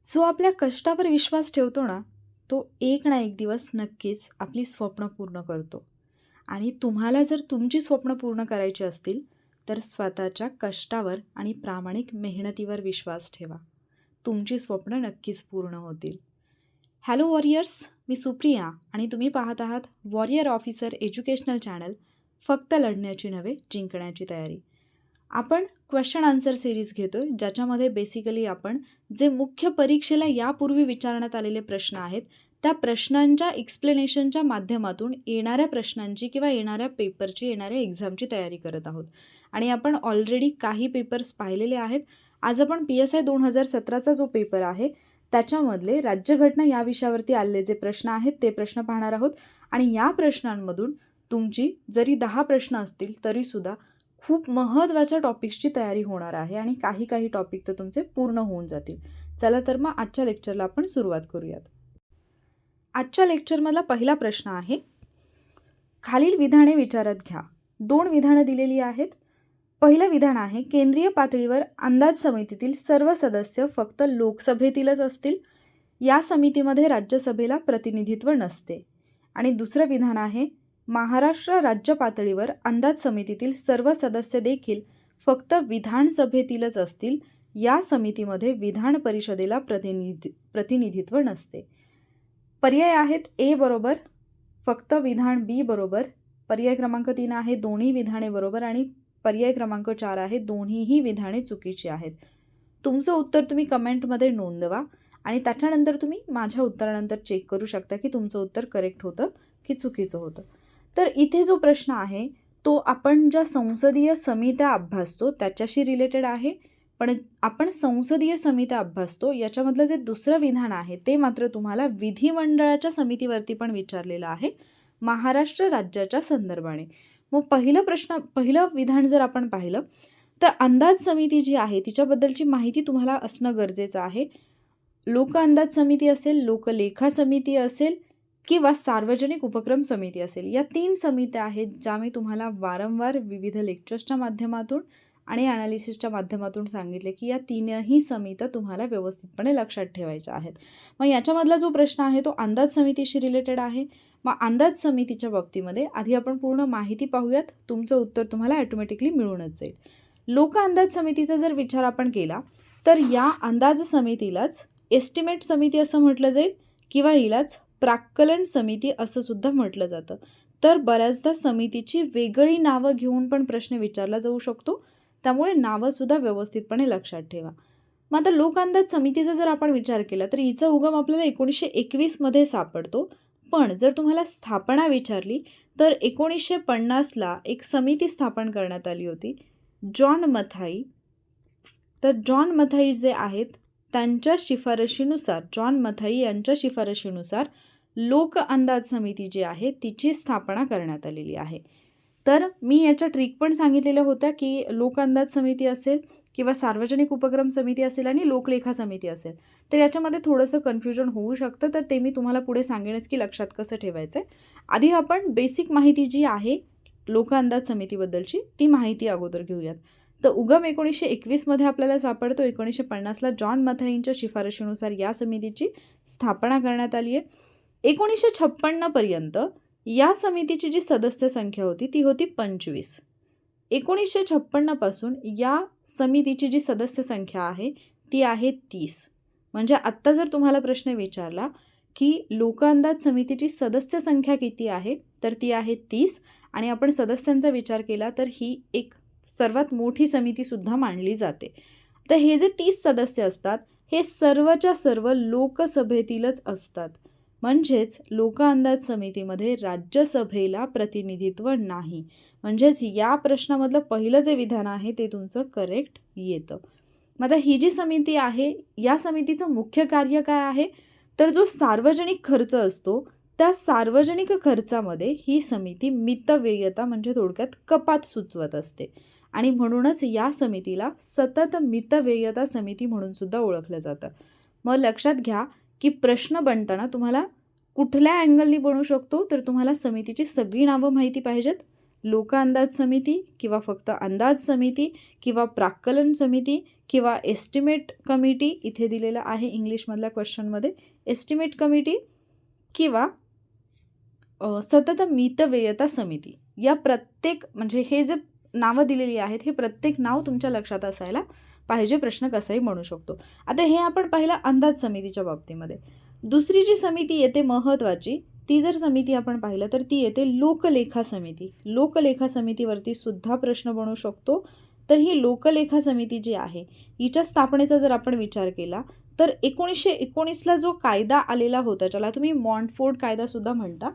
जो आपल्या कष्टावर विश्वास ठेवतो ना, तो एक ना एक दिवस नक्कीच आपली स्वप्न पूर्ण करतो. आणि तुम्हाला जर तुमची स्वप्न पूर्ण करायची असतील, तर स्वतःच्या कष्टावर आणि प्रामाणिक मेहनतीवर विश्वास ठेवा. तुमची स्वप्न नक्कीच पूर्ण होतील. हॅलो वॉरियर्स, मी सुप्रिया आणि तुम्ही पाहत आहात वॉरियर ऑफिसर एज्युकेशनल चॅनल. फक्त लढण्याची नव्हे, जिंकण्याची तयारी. आपण क्वेश्चन आन्सर सिरीज घेतोय, ज्याच्यामध्ये बेसिकली आपण जे मुख्य परीक्षेला यापूर्वी विचारण्यात आलेले प्रश्न आहेत, त्या प्रश्नांच्या एक्सप्लेनेशनच्या माध्यमातून येणाऱ्या प्रश्नांची किंवा येणाऱ्या पेपरची, येणाऱ्या एक्झामची तयारी करत आहोत. आणि आपण ऑलरेडी काही पेपर्स पाहिलेले आहेत. आज आपण PSI 2017चा जो पेपर आहे त्याच्यामधले राज्यघटना या विषयावरती आलेले जे प्रश्न आहेत ते प्रश्न पाहणार आहोत. आणि या प्रश्नांमधून तुमची जरी 10 प्रश्न असतील तरीसुद्धा खूप महत्त्वाच्या टॉपिक्सची तयारी होणार आहे आणि काही काही टॉपिक तर तुमचे पूर्ण होऊन जातील. चला तर मग आजच्या लेक्चरला आपण सुरुवात करूयात. आजच्या लेक्चरमधला पहिला प्रश्न आहे, खालील विधाने विचारात घ्या. 2 विधानं दिलेली आहेत. पहिलं विधान आहे, केंद्रीय पातळीवर अंदाज समितीतील सर्व सदस्य फक्त लोकसभेतीलच असतील. या समितीमध्ये राज्यसभेला प्रतिनिधित्व नसते. आणि दुसरं विधान आहे, महाराष्ट्र राज्य पातळीवर अंदाज समितीतील सर्व सदस्य देखील फक्त विधानसभेतीलच असतील. या समितीमध्ये विधान परिषदेला प्रतिनिधित्व नसते. पर्याय आहेत ए बरोबर, फक्त विधान बी बरोबर. पर्याय क्रमांक 3 आहे, दोन्ही विधाने बरोबर. आणि पर्याय क्रमांक 4 आहे, दोन्हीही विधाने चुकीची आहेत. तुमचं उत्तर तुम्ही कमेंटमध्ये नोंदवा आणि त्याच्यानंतर तुम्ही माझ्या उत्तरानंतर चेक करू शकता की तुमचं उत्तर करेक्ट होतं की चुकीचं होतं. तर इथे जो प्रश्न आहे तो आपण ज्या संसदीय समित्या अभ्यासतो त्याच्याशी रिलेटेड आहे. पण आपण संसदीय समित्या अभ्यासतो याच्यामधलं जे दुसरं विधान आहे ते मात्र तुम्हाला विधिमंडळाच्या समितीवरती पण विचारलेलं आहे, महाराष्ट्र राज्याच्या संदर्भाने. मग पहिलं विधान जर आपण पाहिलं तर अंदाज समिती जी आहे तिच्याबद्दलची माहिती तुम्हाला असणं गरजेचं आहे. लोक अंदाज समिती असेल, लोकलेखा समिती असेल किंवा सार्वजनिक उपक्रम समिती असेल, या 3 समित्या आहेत ज्या मी तुम्हाला वारंवार विविध लेक्चर्सच्या माध्यमातून आणि ॲनालिसिसच्या माध्यमातून सांगितले की या 3ही समित्या तुम्हाला व्यवस्थितपणे लक्षात ठेवायच्या आहेत. मग याच्यामधला जो प्रश्न आहे तो अंदाज समितीशी रिलेटेड आहे. मग अंदाज समितीच्या बाबतीमध्ये आधी आपण पूर्ण माहिती पाहूयात. तुमचं उत्तर तुम्हाला ॲटोमॅटिकली मिळूनच जाईल. लोक अंदाज समितीचा जर विचार आपण केला तर या अंदाज समितीलाच एस्टिमेट समिती असं म्हटलं जाईल किंवा हिलाच प्राक्कलन समिती असं सुद्धा म्हटलं जातं. तर बऱ्याचदा समितीची वेगळी नावं घेऊन पण प्रश्न विचारला जाऊ शकतो, त्यामुळे नावंसुद्धा व्यवस्थितपणे लक्षात ठेवा. मग आता लोक अंदाज समितीचा जर आपण विचार केला तर हिचा उगम आपल्याला 1921मध्ये सापडतो. पण जर तुम्हाला स्थापना विचारली तर 1950ला एक समिती स्थापन करण्यात आली होती, जॉन मथाई. तर जॉन मथाई जे आहेत त्यांच्या शिफारशीनुसार, जॉन मथाई यांच्या शिफारशीनुसार लोक अंदाज समिती जी आहे तिची स्थापना करण्यात आलेली आहे. तर मी याच्या ट्रिक पण सांगितलेल्या होत्या की लोक अंदाज समिती असेल किंवा सार्वजनिक उपक्रम समिती असेल आणि लोकलेखा समिती असेल तर याच्यामध्ये थोडंसं कन्फ्युजन होऊ शकतं. तर ते मी तुम्हाला पुढे सांगेनच की लक्षात कसं ठेवायचं आहे. आधी आपण बेसिक माहिती जी आहे लोक अंदाज समितीबद्दलची ती माहिती अगोदर घेऊयात. तर उगम 1921मध्ये आपल्याला सापडतो. 1950ला जॉन मथाईंच्या शिफारशीनुसार या समितीची स्थापना करण्यात आली आहे. 1956पर्यंत या समितीची जी सदस्य संख्या होती ती होती 25. 1956 पासून या समितीची जी सदस्य संख्या आहे ती आहे 30. म्हणजे आत्ता जर तुम्हाला प्रश्न विचारला की लोक अंदाज समितीची सदस्य संख्या किती आहे तर ती आहे 30. आणि आपण सदस्यांचा विचार केला तर ही एक सर्वात मोठी समितीसुद्धा मानली जाते. तर हे जे 30 सदस्य असतात हे सर्वच्या सर्व लोकसभेतीलच असतात. म्हणजेच लोक अंदाज समितीमध्ये राज्यसभेला प्रतिनिधित्व नाही. म्हणजेच या प्रश्नामधलं पहिलं जे विधान आहे ते तुमचं करेक्ट येतं. मग आता ही जी समिती आहे या समितीचं मुख्य कार्य काय आहे तर जो सार्वजनिक खर्च असतो त्या सार्वजनिक खर्चामध्ये ही समिती मितव्ययता म्हणजे थोडक्यात कपात सुचवत असते. आणि म्हणूनच या समितीला सतत मितव्ययता समिती म्हणून सुद्धा ओळखलं जातं. मग लक्षात घ्या की प्रश्न बनताना तुम्हाला कुठल्या अँगलनी बनू शकतो तर तुम्हाला समितीची सगळी नावं माहिती पाहिजेत, लोक अंदाज समिती किंवा फक्त अंदाज समिती किंवा प्राक्कलन समिती किंवा एस्टिमेट कमिटी, इथे दिलेलं आहे इंग्लिशमधल्या क्वेश्चनमध्ये एस्टिमेट कमिटी, किंवा सतत मितव्ययता समिती. या प्रत्येक म्हणजे हे जे नावं दिलेली आहेत हे प्रत्येक नाव तुमच्या लक्षात असायला पाहिजे, प्रश्न कसाही म्हणू शकतो. आता हे आपण पाहिलं अंदाज समितीच्या बाबतीमध्ये. दुसरी जी समिती येते महत्त्वाची, ती जर समिती आपण पाहिलं तर ती येते लोकलेखा समिती. लोकलेखा समितीवरती सुद्धा प्रश्न बनू शकतो. तर ही लोकलेखा समिती जी आहे हिच्या स्थापनेचा जर आपण विचार केला तर 1919ला जो कायदा आलेला होता, ज्याला तुम्ही मॉन्टफोर्ड कायदासुद्धा म्हणता,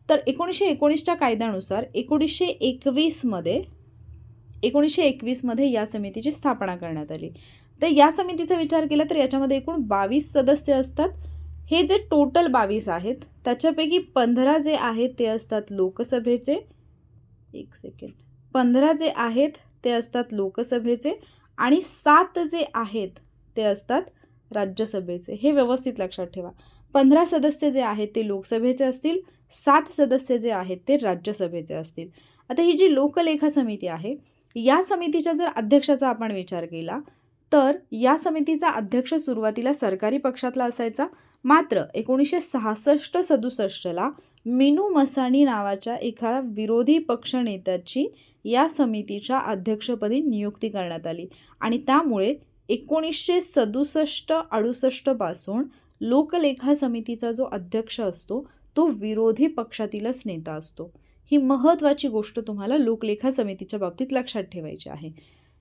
तर 1919च्या कायद्यानुसार 1921मध्ये या समितीची स्थापना करण्यात आली. तर या समितीचा विचार केला तर याच्यामध्ये एकूण 22 सदस्य असतात. हे जे टोटल 22 आहेत त्याच्यापैकी 15 जे आहेत ते असतात लोकसभेचे, 15 जे आहेत ते असतात लोकसभेचे आणि 7 जे आहेत ते असतात राज्यसभेचे. हे व्यवस्थित लक्षात ठेवा. 15 सदस्य जे आहेत ते लोकसभेचे असतील, 7 सदस्य जे आहेत ते राज्यसभेचे असतील. आता ही जी लोकलेखा समिती आहे या समितीच्या जर अध्यक्षाचा आपण विचार केला तर या समितीचा अध्यक्ष सुरुवातीला सरकारी पक्षातला असायचा, मात्र 1966-67ला मिनू मसानी नावाच्या एका विरोधी पक्षनेत्याची या समितीच्या अध्यक्षपदी नियुक्ती करण्यात आली आणि त्यामुळे 1967-68 पासून लोकलेखा समितीचा जो अध्यक्ष असतो तो विरोधी पक्षातीलच नेता असतो. ही महत्त्वाची गोष्ट तुम्हाला लोकलेखा समितीच्या बाबतीत लक्षात ठेवायची आहे.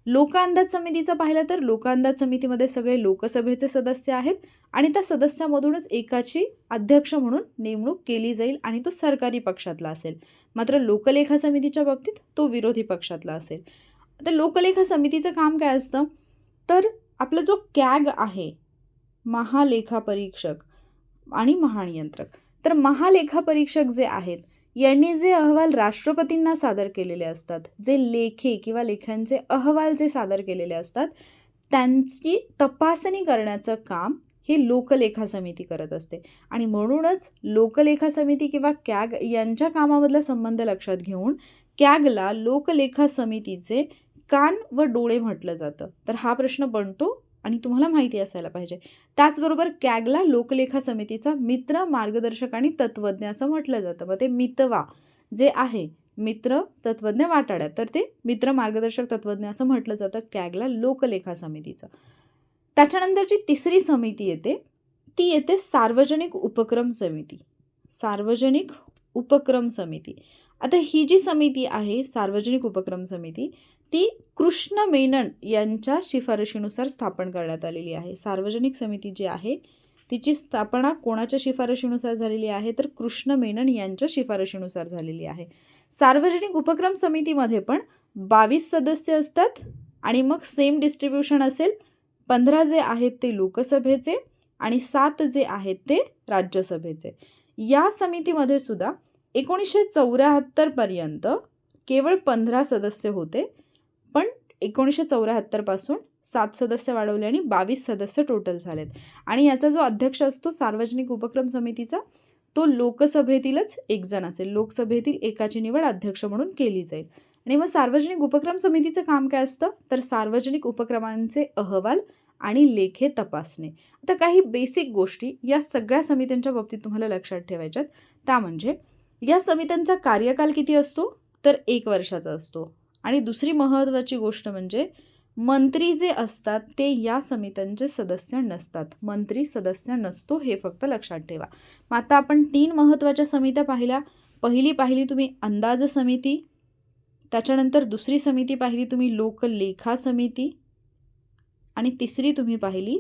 लोकअंदाज समितीचं पाहिलं तर लोकअंदाज समितीमध्ये सगळे लोकसभेचे सदस्य आहेत आणि त्या सदस्यामधूनच एकाची अध्यक्ष म्हणून नेमणूक केली जाईल आणि तो सरकारी पक्षातला असेल. मात्र लोकलेखा समितीच्या बाबतीत तो विरोधी पक्षातला असेल. आता लोकलेखा समितीचं काम काय असतं तर आपला जो कॅग आहे, महालेखापरीक्षक आणि महानियंत्रक, तर महालेखापरीक्षक जे आहेत यांनी जे अहवाल राष्ट्रपतींना सादर केलेले असतात, जे लेखे किंवा लेखांचे अहवाल जे सादर केलेले असतात त्यांची तपासणी करण्याचं काम ही लोकलेखा समिती करत असते. आणि म्हणूनच लोकलेखा समिती किंवा कॅग यांच्या कामामधला संबंध लक्षात घेऊन कॅगला लोकलेखा समितीचे कान व डोळे म्हटलं जातं. तर हा प्रश्न बनतो आणि तुम्हाला माहिती असायला पाहिजे. त्याचबरोबर कॅगला लोकलेखा समितीचा मित्र, मार्गदर्शक आणि तत्वज्ञ असं म्हटलं जातं. मग ते मितवा जे आहे, मित्र, तत्वज्ञ, वाटाड्यात, तर ते मित्र, मार्गदर्शक, तत्वज्ञ असं म्हटलं जातं कॅगला लोकलेखा समितीचं. त्याच्यानंतरची तिसरी समिती येते ती येते सार्वजनिक उपक्रम समिती. सार्वजनिक उपक्रम समिती. आता ही जी समिती आहे सार्वजनिक उपक्रम समिती ती कृष्ण मेनन यांच्या शिफारशीनुसार स्थापन करण्यात आलेली आहे. सार्वजनिक समिती जी आहे तिची स्थापना कोणाच्या शिफारशीनुसार झालेली आहे तर कृष्ण मेनन यांच्या शिफारशीनुसार झालेली आहे. सार्वजनिक उपक्रम समितीमध्ये पण 22 सदस्य असतात आणि मग सेम डिस्ट्रीब्युशन असेल. 15 जे आहेत ते लोकसभेचे आणि 7 जे आहेत ते राज्यसभेचे. या समितीमध्ये सुद्धा 1974 पर्यंत केवळ 15 सदस्य होते, पण 1974 पासून 7 सदस्य वाढवले आणि 22 सदस्य टोटल झालेत. आणि याचा जो अध्यक्ष असतो सार्वजनिक उपक्रम समितीचा तो लोकसभेतीलच एक जण असेल. लोकसभेतील एकाची निवड अध्यक्ष म्हणून केली जाईल. आणि मग सार्वजनिक उपक्रम समितीचं काम काय असतं तर सार्वजनिक उपक्रमांचे अहवाल आणि लेखे तपासणे. आता काही बेसिक गोष्टी या सगळ्या समित्यांच्या बाबतीत तुम्हाला लक्षात ठेवायच्यात. त्या म्हणजे या समित्यांचा कार्यकाल किती असतो तर 1 वर्षाचा असतो. आणि दुसरी महत्त्वाची गोष्ट म्हणजे मंत्री जे असतात ते या समित्यांचे सदस्य नसतात. मंत्री सदस्य नसतो, हे फक्त लक्षात ठेवा. मग आता आपण 3 महत्त्वाच्या समित्या पाहिल्या. पहिली तुम्ही अंदाज समिती, त्याच्यानंतर दुसरी समिती पाहिली तुम्ही लोकलेखा समिती आणि तिसरी तुम्ही पाहिली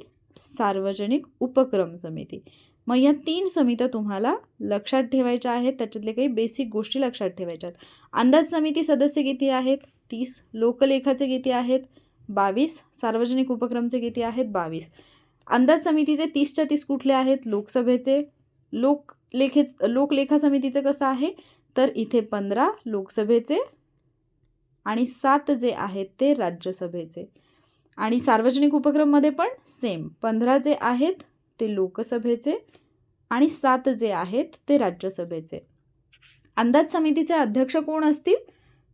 सार्वजनिक उपक्रम समिती. मग या 3 समित्या तुम्हाला लक्षात ठेवायच्या आहेत. त्याच्यातले काही बेसिक गोष्टी लक्षात ठेवायच्यात. अंदाज समिती सदस्य किती आहेत 30, लोकलेखाचे किती आहेत 22, सार्वजनिक उपक्रमचे किती आहेत 22. अंदाज समितीचे 30च्या 30 कुठले आहेत लोकसभेचे. लोकलेखा समितीचं कसं आहे तर इथे 15 लोकसभेचे आणि 7 जे आहेत ते राज्यसभेचे. आणि सार्वजनिक उपक्रममध्ये पण सेम 15 जे आहेत ते लोकसभेचे आणि 7 जे आहेत ते राज्यसभेचे. अंदाज समितीचे अध्यक्ष कोण असतील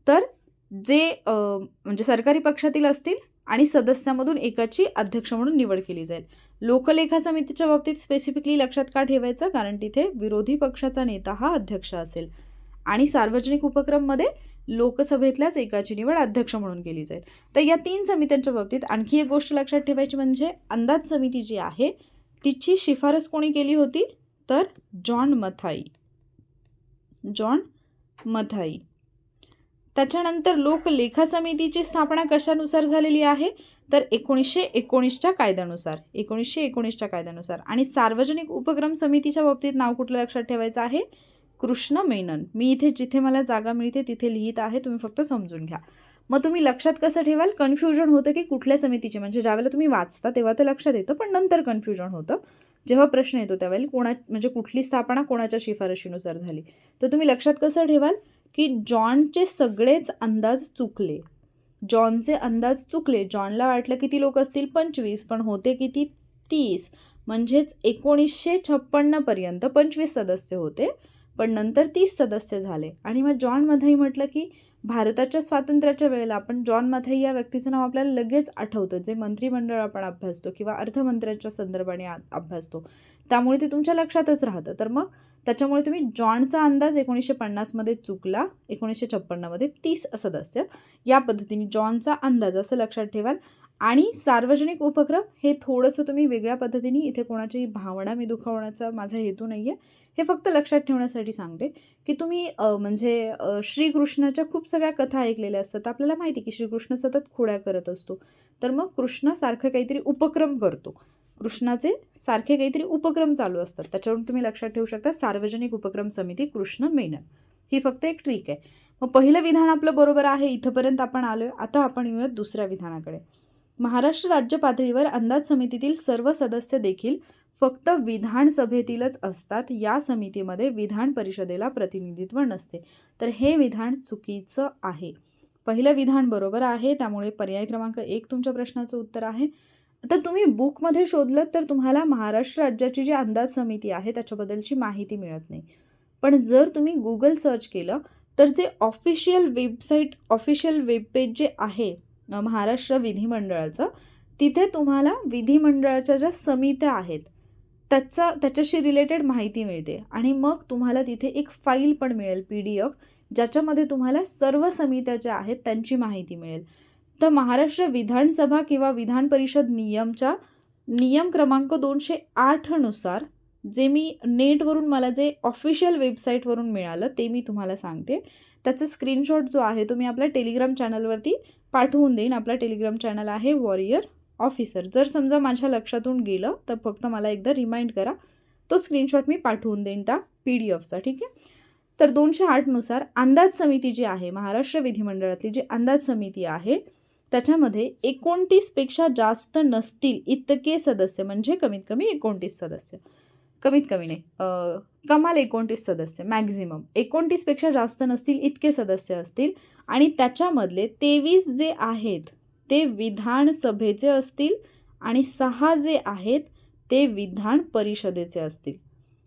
तर जे म्हणजे सरकारी पक्षातील असतील आणि सदस्यामधून एकाची अध्यक्ष म्हणून निवड केली जाईल. लोकलेखा समितीच्या बाबतीत स्पेसिफिकली लक्षात का ठेवायचं, कारण तिथे विरोधी पक्षाचा नेता हा अध्यक्ष असेल आणि सार्वजनिक उपक्रममध्ये लोकसभेतल्याच एकाची निवड अध्यक्ष म्हणून केली जाईल. तर या 3 समित्यांच्या बाबतीत आणखी एक गोष्ट लक्षात ठेवायची म्हणजे अंदाज समिती जी आहे तिची शिफारस कोणी केली होती, तर जॉन मथाई. त्याच्यानंतर लोकलेखा समितीची स्थापना कशानुसार झालेली आहे, तर 1919च्या कायद्यानुसार. आणि सार्वजनिक उपक्रम समितीच्या बाबतीत नाव कुठलं लक्षात ठेवायचं आहे, कृष्ण मेनन. मी इथे जिथे मला जागा मिळते तिथे लिहित आहे, तुम्ही फक्त समजून घ्या. मग तुम्ही लक्षात कसं ठेवाल, कन्फ्युजन होतं की कुठल्या समितीचे, म्हणजे ज्यावेळेला तुम्ही वाचता तेव्हा तर लक्षात येतं, पण नंतर कन्फ्युजन होतं जेव्हा प्रश्न येतो त्यावेळेला म्हणजे कुठली स्थापना कोणाच्या शिफारशीनुसार झाली. तर तुम्ही लक्षात कसं ठेवाल की जॉनचे सगळेच अंदाज चुकले. जॉनला वाटलं किती लोक असतील 25, पण होते किती 30. म्हणजेच 1956 पर्यंत 25 सदस्य होते, पण नंतर 30 सदस्य झाले. आणि मग जॉन मथाई म्हटलं की भारताच्या स्वातंत्र्याच्या वेळेला आपण जॉन मथाई या व्यक्तीचं नाव आपल्याला लगेच आठवतं, जे मंत्रिमंडळ आपण अभ्यासतो किंवा अर्थमंत्र्यांच्या संदर्भाने अभ्यासतो, त्यामुळे ते तुमच्या लक्षातच राहतं. तर मग त्याच्यामुळे तुम्ही जॉनचा अंदाज 1950मध्ये चुकला, 1956मध्ये 30 सदस्य, या पद्धतीने जॉनचा अंदाज असं लक्षात ठेवाल. आणि सार्वजनिक उपक्रम हे थोडंसं तुम्ही वेगळ्या पद्धतीने, इथे कोणाची भावना मी दुखावण्याचा माझा हेतू नाही आहे, हे फक्त लक्षात ठेवण्यासाठी सांगते की तुम्ही म्हणजे श्रीकृष्णाच्या खूप सगळ्या कथा ऐकलेल्या असतात. आपल्याला माहिती की श्रीकृष्ण सतत खोड्या करत असतो, तर मग कृष्ण सारखं काहीतरी उपक्रम करतो, कृष्णाचे सारखे काहीतरी उपक्रम चालू असतात. त्याच्यावरून तुम्ही लक्षात ठेवू शकता सार्वजनिक उपक्रम समिती कृष्ण मेनन. ही फक्त एक ट्रिक आहे. मग पहिलं विधान आपलं बरोबर आहे, इथंपर्यंत आपण आलोय. आता आपण येऊयात दुसऱ्या विधानाकडे. महाराष्ट्र राज्य पातळीवर अंदाज समितीतील सर्व सदस्य देखील फक्त विधानसभेतीलच असतात. या समितीमध्ये विधान परिषदेला प्रतिनिधित्व नसते. तर हे विधान चुकीचं आहे. पहिलं विधान बरोबर आहे, त्यामुळे पर्याय क्रमांक 1 तुमच्या प्रश्नाचं उत्तर आहे. आता तुम्ही बुकमध्ये शोधलं तर तुम्हाला महाराष्ट्र राज्याची जी अंदाज समिती आहे त्याच्याबद्दलची माहिती मिळत नाही. पण जर तुम्ही गुगल सर्च केलं तर जे ऑफिशियल वेबपेज जे आहे महाराष्ट्र विधिमंडळाचं, तिथे तुम्हाला विधिमंडळाच्या ज्या समित्या आहेत त्याच्याशी रिलेटेड माहिती मिळते. आणि मग तुम्हाला तिथे एक फाईल पण मिळेल PDF, ज्याच्यामध्ये तुम्हाला सर्व समित्या ज्या आहेत त्यांची माहिती मिळेल. तर महाराष्ट्र विधानसभा किंवा विधान परिषद नियम क्रमांक 208 नुसार, जे मी नेटवरून मला जे ऑफिशियल वेबसाईटवरून मिळालं ते मी तुम्हाला सांगते. त्याचा स्क्रीनशॉट जो आहे तो मी आपल्या टेलिग्राम चॅनलवरती पाठवून देईन. आपला टेलिग्राम चॅनल आहे वॉरियर ऑफिसर. जर समजा माझ्या लक्षातून गेलं तर फक्त मला एकदा रिमाइंड करा, तो स्क्रीनशॉट मी पाठवून देईन त्या PDFचा, ठीक आहे. तर 208 नुसार अंदाज समिती जी आहे, महाराष्ट्र विधिमंडळातली जी अंदाज समिती आहे त्याच्यामध्ये 29पेक्षा जास्त नसतील इतके सदस्य, म्हणजे कमीत कमी 29 सदस्य, कमीत कमी नाही, कमाल 29 सदस्य, मॅक्झिमम 29पेक्षा जास्त नसतील इतके सदस्य असतील. आणि त्याच्यामधले 23 जे आहेत ते विधानसभेचे असतील आणि 6 जे आहेत ते विधान परिषदेचे असतील,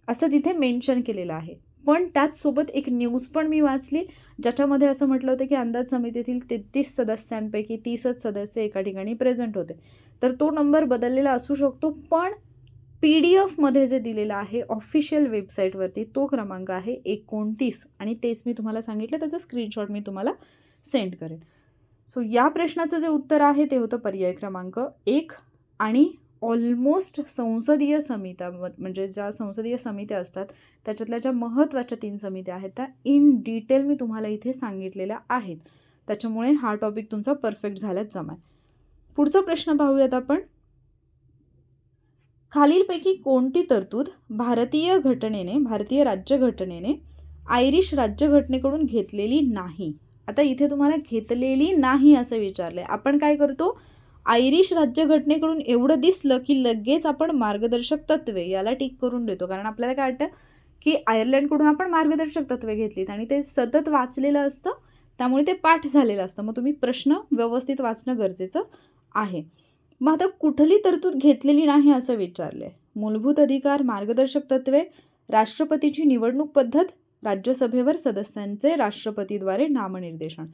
असं तिथे मेन्शन केलेलं आहे. पण त्याचसोबत एक न्यूज पण मी वाचली ज्याच्यामध्ये असं म्हटलं होतं की अंदाज समितीतील 33 सदस्यांपैकी 30च सदस्य एका ठिकाणी प्रेझेंट होते. तर तो नंबर बदललेला असू शकतो, पण PDFमध्ये जे दिलेलं आहे ऑफिशियल वेबसाईटवरती तो क्रमांक आहे 29, आणि तेच मी तुम्हाला सांगितलं, त्याचा स्क्रीनशॉट मी तुम्हाला सेंड करेन. सो या प्रश्नाचं जे उत्तर आहे ते होतं पर्याय क्रमांक 1. आणि ऑलमोस्ट संसदीय समित्या, म्हणजे ज्या संसदीय समित्या असतात त्याच्यातल्या ज्या महत्त्वाच्या 3 समित्या आहेत त्या इन डिटेल मी तुम्हाला इथे सांगितलेल्या आहेत. त्याच्यामुळे हा टॉपिक तुमचा परफेक्ट झाल्याच जमाय. पुढचा प्रश्न पाहूयात आपण. खालीलपैकी कोणती तरतूद भारतीय राज्यघटनेने आयरिश राज्यघटनेकडून घेतलेली नाही? आता इथे तुम्हाला घेतलेली नाही असं विचारलंय. आपण काय करतो, आयरिश राज्यघटनेकडून एवढं दिसलं की लगेच आपण मार्गदर्शक तत्वे याला टिक करून देतो, कारण आपल्याला काय वाटतं की आयर्लंडकडून आपण मार्गदर्शक तत्वे घेतलीत आणि ते सतत वाचलेलं असतं, त्यामुळे ते पाठ झालेलं असतं. मग तुम्ही प्रश्न व्यवस्थित वाचणं गरजेचं आहे. मग आता कुठली तरतूद घेतलेली नाही असं विचारलंय. मूलभूत अधिकार, मार्गदर्शक तत्वे, राष्ट्रपतीची निवडणूक पद्धत, राज्यसभेवर सदस्यांचे राष्ट्रपतीद्वारे नामनिर्देशन.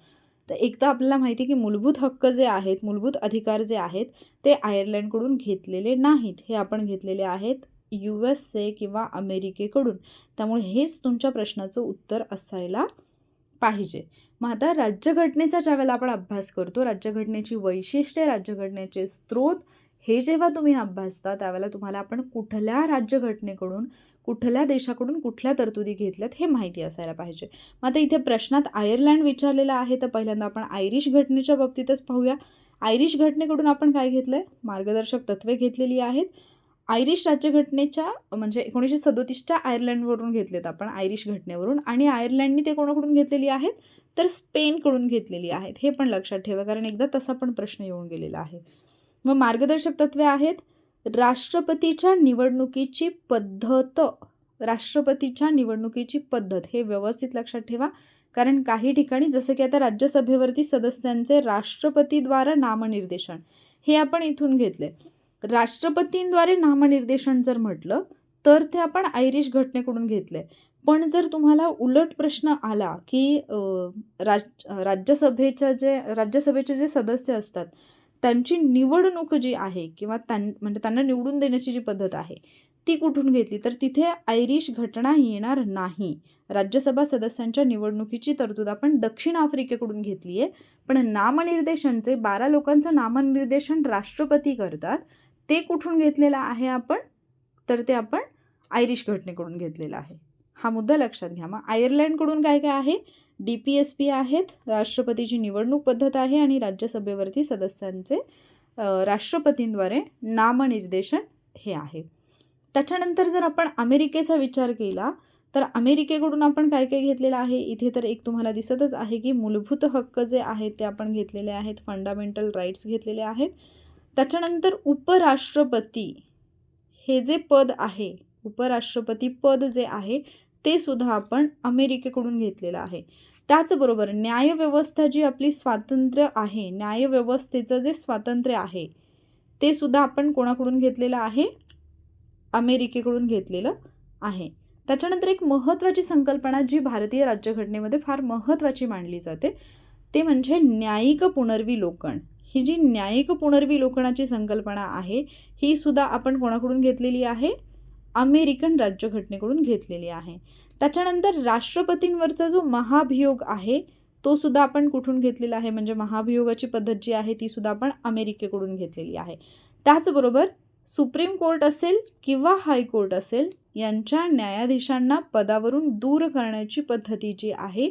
तर एकदा आपल्याला माहिती आहे की मूलभूत हक्क जे आहेत, मूलभूत अधिकार जे आहेत ते आयर्लंडकडून घेतलेले नाहीत. हे आपण घेतलेले आहेत USA किंवा अमेरिकेकडून. त्यामुळे हेच तुमच्या प्रश्नाचं उत्तर असायला पाहिजे. मग आता राज्यघटनेचा ज्यावेळेला आपण अभ्यास करतो, राज्यघटनेची वैशिष्ट्ये, राज्यघटनेचे स्रोत हे जेव्हा तुम्ही अभ्यासता त्यावेळेला तुम्हाला आपण कुठल्या राज्यघटनेकडून, कुठल्या देशाकडून कुठल्या तरतुदी घेतल्यात हे माहिती असायला पाहिजे. मग आता इथे प्रश्नात आयर्लंड विचारलेला आहे, तर पहिल्यांदा आपण आयरिश घटनेच्या बाबतीतच पाहूया. आयरिश घटनेकडून आपण काय घेतलं आहे? मार्गदर्शक तत्त्वे घेतलेली आहेत. आयरिश राज्यघटनेच्या म्हणजे 1937च्या आयर्लंडवरून घेतलेत आपण, आयरिश घटनेवरून. आणि आयर्लंडनी ते कोणाकडून घेतलेली आहेत? तर स्पेनकडून घेतलेली आहेत. हे पण लक्षात ठेवा, कारण एकदा तसा पण प्रश्न येऊन गेलेला आहे. मग मार्गदर्शक तत्त्वे आहेत राष्ट्रपतीच्या निवडणुकीची पद्धत. राष्ट्रपतीच्या निवडणुकीची पद्धत हे व्यवस्थित लक्षात ठेवा, कारण काही ठिकाणी जसं की आता राज्यसभेवरती सदस्यांचे राष्ट्रपतीद्वारे नामनिर्देशन हे आपण इथून घेतले. राष्ट्रपतींद्वारे नामनिर्देशन जर म्हटलं तर ते आपण आयरिश घटनेकडून घेतले. पण जर तुम्हाला उलट प्रश्न आला की राज्यसभेचे जे सदस्य असतात त्यांची निवडणूक जी आहे किंवा म्हणजे त्यांना निवडून देण्याची जी पद्धत आहे ती कुठून घेतली, तर तिथे आयरिश घटना येणार नाही. राज्यसभा सदस्यांच्या निवडणुकीची तरतूद आपण दक्षिण आफ्रिकेकडून घेतली आहे. पण नामनिर्देशनचे 12 लोकांचं नामनिर्देशन राष्ट्रपती करतात, ते कुठून घेतलेलं आहे आपण, तर ते आपण आयरिश घटनेकडून घेतलेलं आहे. हा मुद्दा लक्षात घ्या. मग आयर्लंडकडून काय काय आहे? DPSP आहेत, राष्ट्रपतीची निवडणूक पद्धत आहे, आणि राज्यसभेवरती सदस्यांचे राष्ट्रपतींद्वारे नामनिर्देशन हे आहे. त्याच्यानंतर जर आपण अमेरिकेचा विचार केला तर अमेरिकेकडून आपण काय काय घेतलेलं आहे? इथे तर एक तुम्हाला दिसतच आहे की मूलभूत हक्क जे आहेत ते आपण घेतलेले आहेत, फंडामेंटल राईट्स घेतलेले आहेत. त्याच्यानंतर उपराष्ट्रपती हे जे पद आहे, उपराष्ट्रपती पद जे आहे ते सुद्धा आपण अमेरिकेकडून घेतलेलं आहे. त्याचबरोबर न्यायव्यवस्था जी आपली स्वातंत्र्य आहे, न्यायव्यवस्थेचं जे स्वातंत्र्य आहे ते सुद्धा आपण कोणाकडून घेतलेलं आहे? अमेरिकेकडून घेतलेलं आहे. त्याच्यानंतर एक महत्त्वाची संकल्पना जी भारतीय राज्यघटनेमध्ये फार महत्त्वाची मानली जाते ते म्हणजे न्यायिक पुनर्विलोकन. ही जी न्यायिक पुनर्विलोकनाची संकल्पना आहे ही सुद्धा आपण कोणाकडून घेतलेली आहे? अमेरिकन राज्यघटनेकडून घेतलेली आहे. त्याच्यानंतर राष्ट्रपतींवरचा जो महाभियोग आहे तो सुद्धा आपण कुठून घेतलेला आहे? म्हणजे महाभियोगाची पद्धत जी आहे ती सुद्धा आपण अमेरिकेकडून घेतलेली आहे. त्याचबरोबर सुप्रीम कोर्ट असेल किंवा हायकोर्ट असेल यांच्या न्यायाधीशांना पदावरून दूर करण्याची पद्धती जी आहे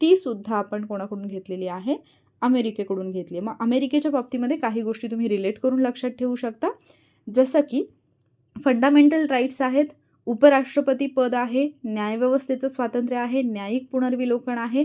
ती सुद्धा आपण कोणाकडून घेतलेली आहे? अमेरिकेकडून घेतली आहे. मग अमेरिकेच्या बाबतीमध्ये काही गोष्टी तुम्ही रिलेट करून लक्षात ठेवू शकता, जसं की फंडामेंटल राईट्स आहेत, उपराष्ट्रपती पद आहे, न्यायव्यवस्थेचं स्वातंत्र्य आहे, न्यायिक पुनर्विलोकन आहे,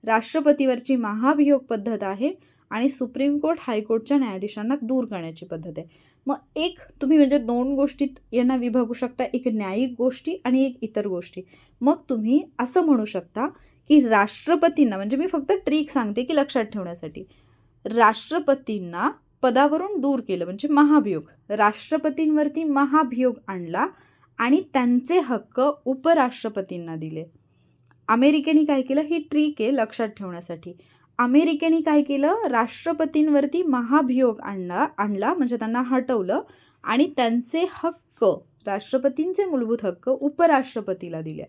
राष्ट्रपतीवरची महाभियोग पद्धत आहे आणि सुप्रीम कोर्ट हायकोर्टच्या न्यायाधीशांना दूर करण्याची पद्धत आहे. मग एक तुम्ही म्हणजे 2 गोष्टीत यांना विभागू शकता, एक न्यायिक गोष्टी आणि एक इतर गोष्टी. मग तुम्ही असं म्हणू शकता की राष्ट्रपतींना, म्हणजे मी फक्त ट्रिक सांगते की लक्षात ठेवण्यासाठी, राष्ट्रपतींना पदावरून दूर केलं म्हणजे महाभियोग, राष्ट्रपतींवरती महाभियोग आणला आणि त्यांचे हक्क उपराष्ट्रपतींना दिले. अमेरिकेने काय केलं? ही ट्रिक आहे लक्षात ठेवण्यासाठी. अमेरिकेने काय केलं? राष्ट्रपतींवरती महाभियोग आणला म्हणजे त्यांना हटवलं आणि त्यांचे हक्क, राष्ट्रपतींचे मूलभूत हक्क उपराष्ट्रपतीला दिले.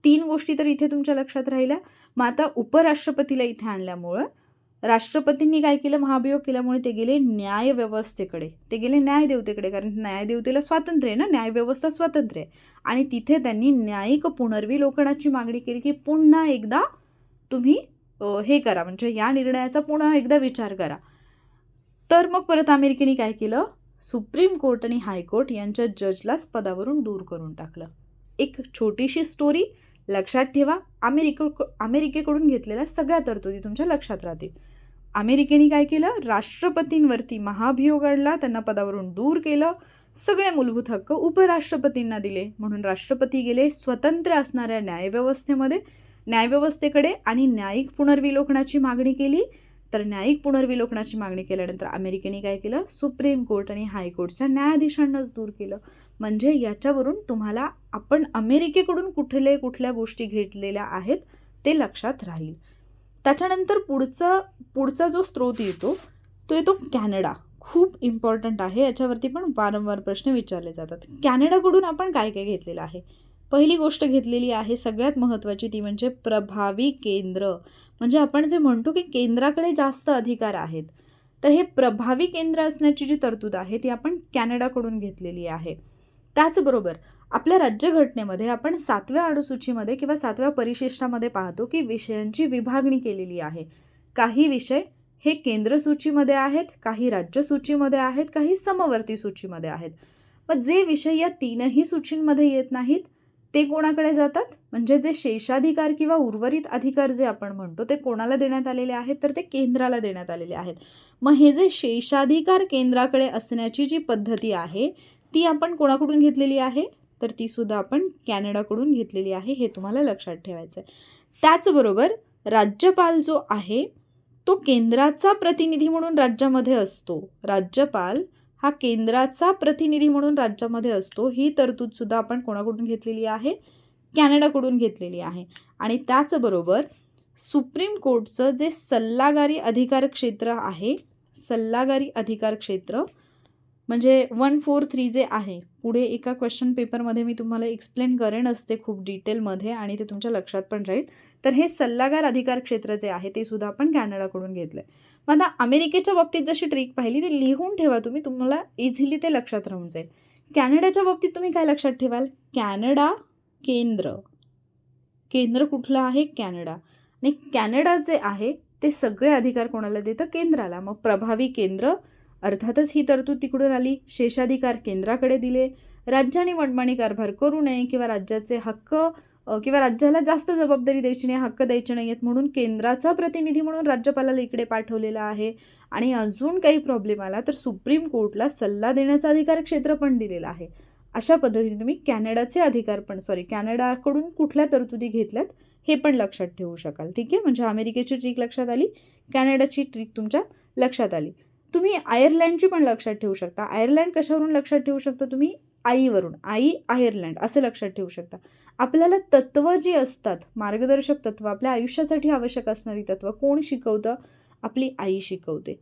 3 गोष्टी तर इथे तुमच्या लक्षात राहिल्या. मग आता उपराष्ट्रपतीला इथे आणल्यामुळं राष्ट्रपतींनी काय केलं? महाभियोग केल्यामुळे ते गेले न्यायव्यवस्थेकडे, ते गेले न्यायदेवतेकडे, कारण न्यायदेवतेला स्वातंत्र्य आहे ना, न्यायव्यवस्था स्वातंत्र्य आहे. आणि तिथे त्यांनी न्यायिक पुनर्विलोकनाची मागणी केली की पुन्हा एकदा तुम्ही हे करा, म्हणजे या निर्णयाचा पुन्हा एकदा विचार करा. तर मग परत अमेरिकेने काय केलं? सुप्रीम कोर्ट आणि हायकोर्ट यांच्या जजलाच पदावरून दूर करून टाकलं. एक छोटीशी स्टोरी लक्षात ठेवा. अमेरिकेकडून घेतलेल्या सगळ्या तरतुदी तुमच्या लक्षात राहतील. अमेरिकेने काय केलं? राष्ट्रपतींवरती महाभियोग आणला, त्यांना पदावरून दूर केलं, सगळे मूलभूत हक्क उपराष्ट्रपतींना दिले. म्हणून राष्ट्रपती गेले स्वतंत्र असणाऱ्या न्यायव्यवस्थेकडे आणि न्यायिक पुनर्विलोकनाची मागणी केली. तर न्यायिक पुनर्विलोकनाची मागणी केल्यानंतर अमेरिकेने काय केलं, सुप्रीम कोर्ट आणि हायकोर्टच्या न्यायाधीशांनाच दूर केलं. म्हणजे याच्यावरून तुम्हाला आपण अमेरिकेकडून कुठल्या गोष्टी घेतलेल्या आहेत ते लक्षात राहील. त्याच्यानंतर पुढचा जो स्रोत येतो तो येतो कॅनडा. खूप इम्पॉर्टंट आहे, याच्यावरती पण वारंवार प्रश्न विचारले जातात. कॅनडाकडून आपण काय काय घेतलेलं आहे? पहिली गोष्ट घेतलेली आहे सगळ्यात महत्त्वाची, ती म्हणजे प्रभावी केंद्र. म्हणजे आपण जे म्हणतो की केंद्राकडे जास्त अधिकार आहेत, तर हे प्रभावी केंद्र असण्याची जी तरतूद आहे ती आपण कॅनडाकडून घेतलेली आहे. त्याचबरोबर आपल्या राज्यघटनेमध्ये आपण 7व्या अनुसूचीमध्ये किंवा 7व्या परिशिष्टामध्ये पाहतो की विषयांची विभागणी केलेली आहे. काही विषय हे केंद्र सूचीमध्ये आहेत, काही राज्य सूचीमध्ये आहेत, काही समवर्ती सूचीमध्ये आहेत. मग जे विषय या तीनही सूचींमध्ये येत नाहीत ते कोणाकडे जातात, म्हणजे जे शेषाधिकार किंवा उर्वरित अधिकार जे आपण म्हणतो ते कोणाला देण्यात आलेले आहेत, तर ते केंद्राला देण्यात आलेले आहेत. मग हे जे शेषाधिकार केंद्राकडे असण्याची जी पद्धती आहे ती आपण कोणाकडून घेतलेली आहे, तर ती सुद्धा आपण कॅनडाकडून घेतलेली आहे. हे तुम्हाला लक्षात ठेवायचं आहे. त्याचबरोबर राज्यपाल जो आहे तो केंद्राचा प्रतिनिधी म्हणून राज्यामध्ये असतो. राज्यपाल हा केंद्राचा प्रतिनिधी म्हणून राज्यामध्ये असतो. ही तरतूद सुद्धा आपण कोणाकडून घेतलेली आहे, कॅनडाकडून घेतलेली आहे. आणि त्याचबरोबर सुप्रीम कोर्टचं जे सल्लागारी अधिकार क्षेत्र आहे, सल्लागारी अधिकार क्षेत्र म्हणजे 143 जे आहे, पुढे एका क्वेश्चन पेपरमध्ये मी तुम्हाला एक्सप्लेन करेन असते खूप डिटेलमध्ये आणि ते तुमच्या लक्षात पण राहील. तर हे सल्लागार अधिकार क्षेत्र जे आहे ते सुद्धा आपण कॅनडाकडून घेतलं आहे. मग आता अमेरिकेच्या बाबतीत जशी ट्रिक पाहिली ती लिहून ठेवा तुम्हाला इझिली ते लक्षात राहून जाईल. कॅनडाच्या बाबतीत तुम्ही काय लक्षात ठेवाल, कॅनडा केंद्र कुठलं आहे, कॅनडा. आणि कॅनडा जे आहे ते सगळे अधिकार कोणाला देतं, केंद्राला. मग प्रभावी केंद्र अर्थातच ही तरतूद तिकडून आली. शेषाधिकार केंद्राकडे दिले. राज्याने मनमानी कारभार करू नये किंवा राज्याचे हक्क किंवा राज्याला जास्त जबाबदारी द्यायची नाही, हक्क द्यायचे नाही आहेत म्हणून केंद्राचा प्रतिनिधी म्हणून राज्यपालाला इकडे पाठवलेला आहे. आणि अजून काही प्रॉब्लेम आला तर सुप्रीम कोर्टला सल्ला देण्याचा अधिकार क्षेत्र पण दिलेला आहे. अशा पद्धतीने तुम्ही कॅनडाकडून कुठल्या तरतुदी घेतल्यात हे पण लक्षात ठेवू शकाल. ठीक आहे, म्हणजे अमेरिकेची ट्रिक लक्षात आली, कॅनडाची ट्रिक तुमच्या लक्षात आली. तुम्ही आयर्लंडची पण लक्षात ठेवू शकता. आयर्लंड कशावरून लक्षात ठेवू शकता तुम्ही, आईवरून, आई आयर्लंड असं लक्षात ठेवू शकता. आपल्याला तत्त्व जी असतात, मार्गदर्शक तत्त्व, आपल्या आयुष्यासाठी आवश्यक असणारी तत्त्व कोण शिकवतं, आपली आई शिकवते.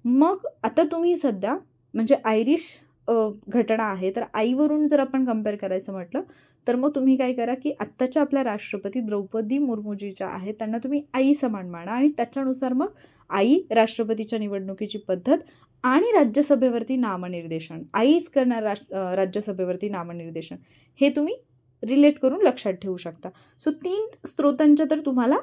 मग आता तुम्ही सध्या म्हणजे आयरिश घटना आहे, तर आईवरून जर आपण कम्पेअर करायचं म्हटलं तर मग तुम्ही काय करा की आत्ताच्या आपल्या राष्ट्रपती द्रौपदी मुर्मूजी ज्या आहेत त्यांना तुम्ही आई समान माना आणि त्याच्यानुसार मग आई राष्ट्रपतीच्या निवडणुकीची पद्धत आणि राज्यसभेवरती नामनिर्देशन, आईच करणार राज्यसभेवरती नामनिर्देशन, हे तुम्ही रिलेट करून लक्षात ठेवू शकता. सो 3 स्रोतांच्या तर तुम्हाला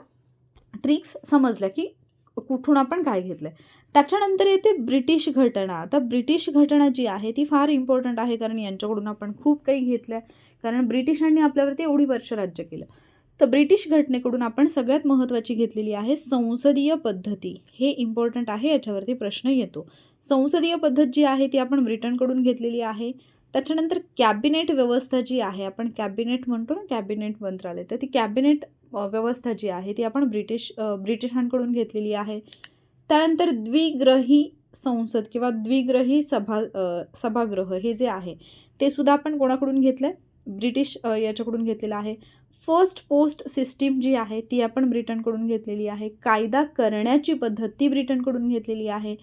ट्रिक्स समजल्या की कुठून आपण काय घेतलं. त्याच्यानंतर येते ब्रिटिश घटना. आता ब्रिटिश घटना जी आहे ती फार इम्पॉर्टंट आहे, कारण यांच्याकडून आपण खूप काही घेतलं आहे, कारण ब्रिटिशांनी आपल्यावरती एवढी वर्ष राज्य केलं. तर ब्रिटिश घटनेकडून आपण सगळ्यात महत्त्वाची घेतलेली आहे संसदीय पद्धती. हे इम्पॉर्टंट आहे, याच्यावरती प्रश्न येतो. संसदीय पद्धत जी आहे ती आपण ब्रिटनकडून घेतलेली आहे. त्याच्यानंतर कॅबिनेट व्यवस्था जी आहे, आपण कॅबिनेट म्हणतो ना, कॅबिनेट मंत्रालय, तर ती कॅबिनेट व्यवस्था जी आहे ती आपण ब्रिटिशांकडून घेतलेली आहे. त्यानंतर द्विग्रही संसद किंवा द्विग्रही सभागृह हे जे आहे ते सुद्धा आपण कोणाकडून घेतलं आहे, ब्रिटिश याच्याकडून घेतलेलं आहे. फर्स्ट पोस्ट सिस्टीम जी आहे ती आपण ब्रिटनकडून घेतलेली आहे. कायदा करण्याची पद्धत ती ब्रिटनकडून घेतलेली आहे.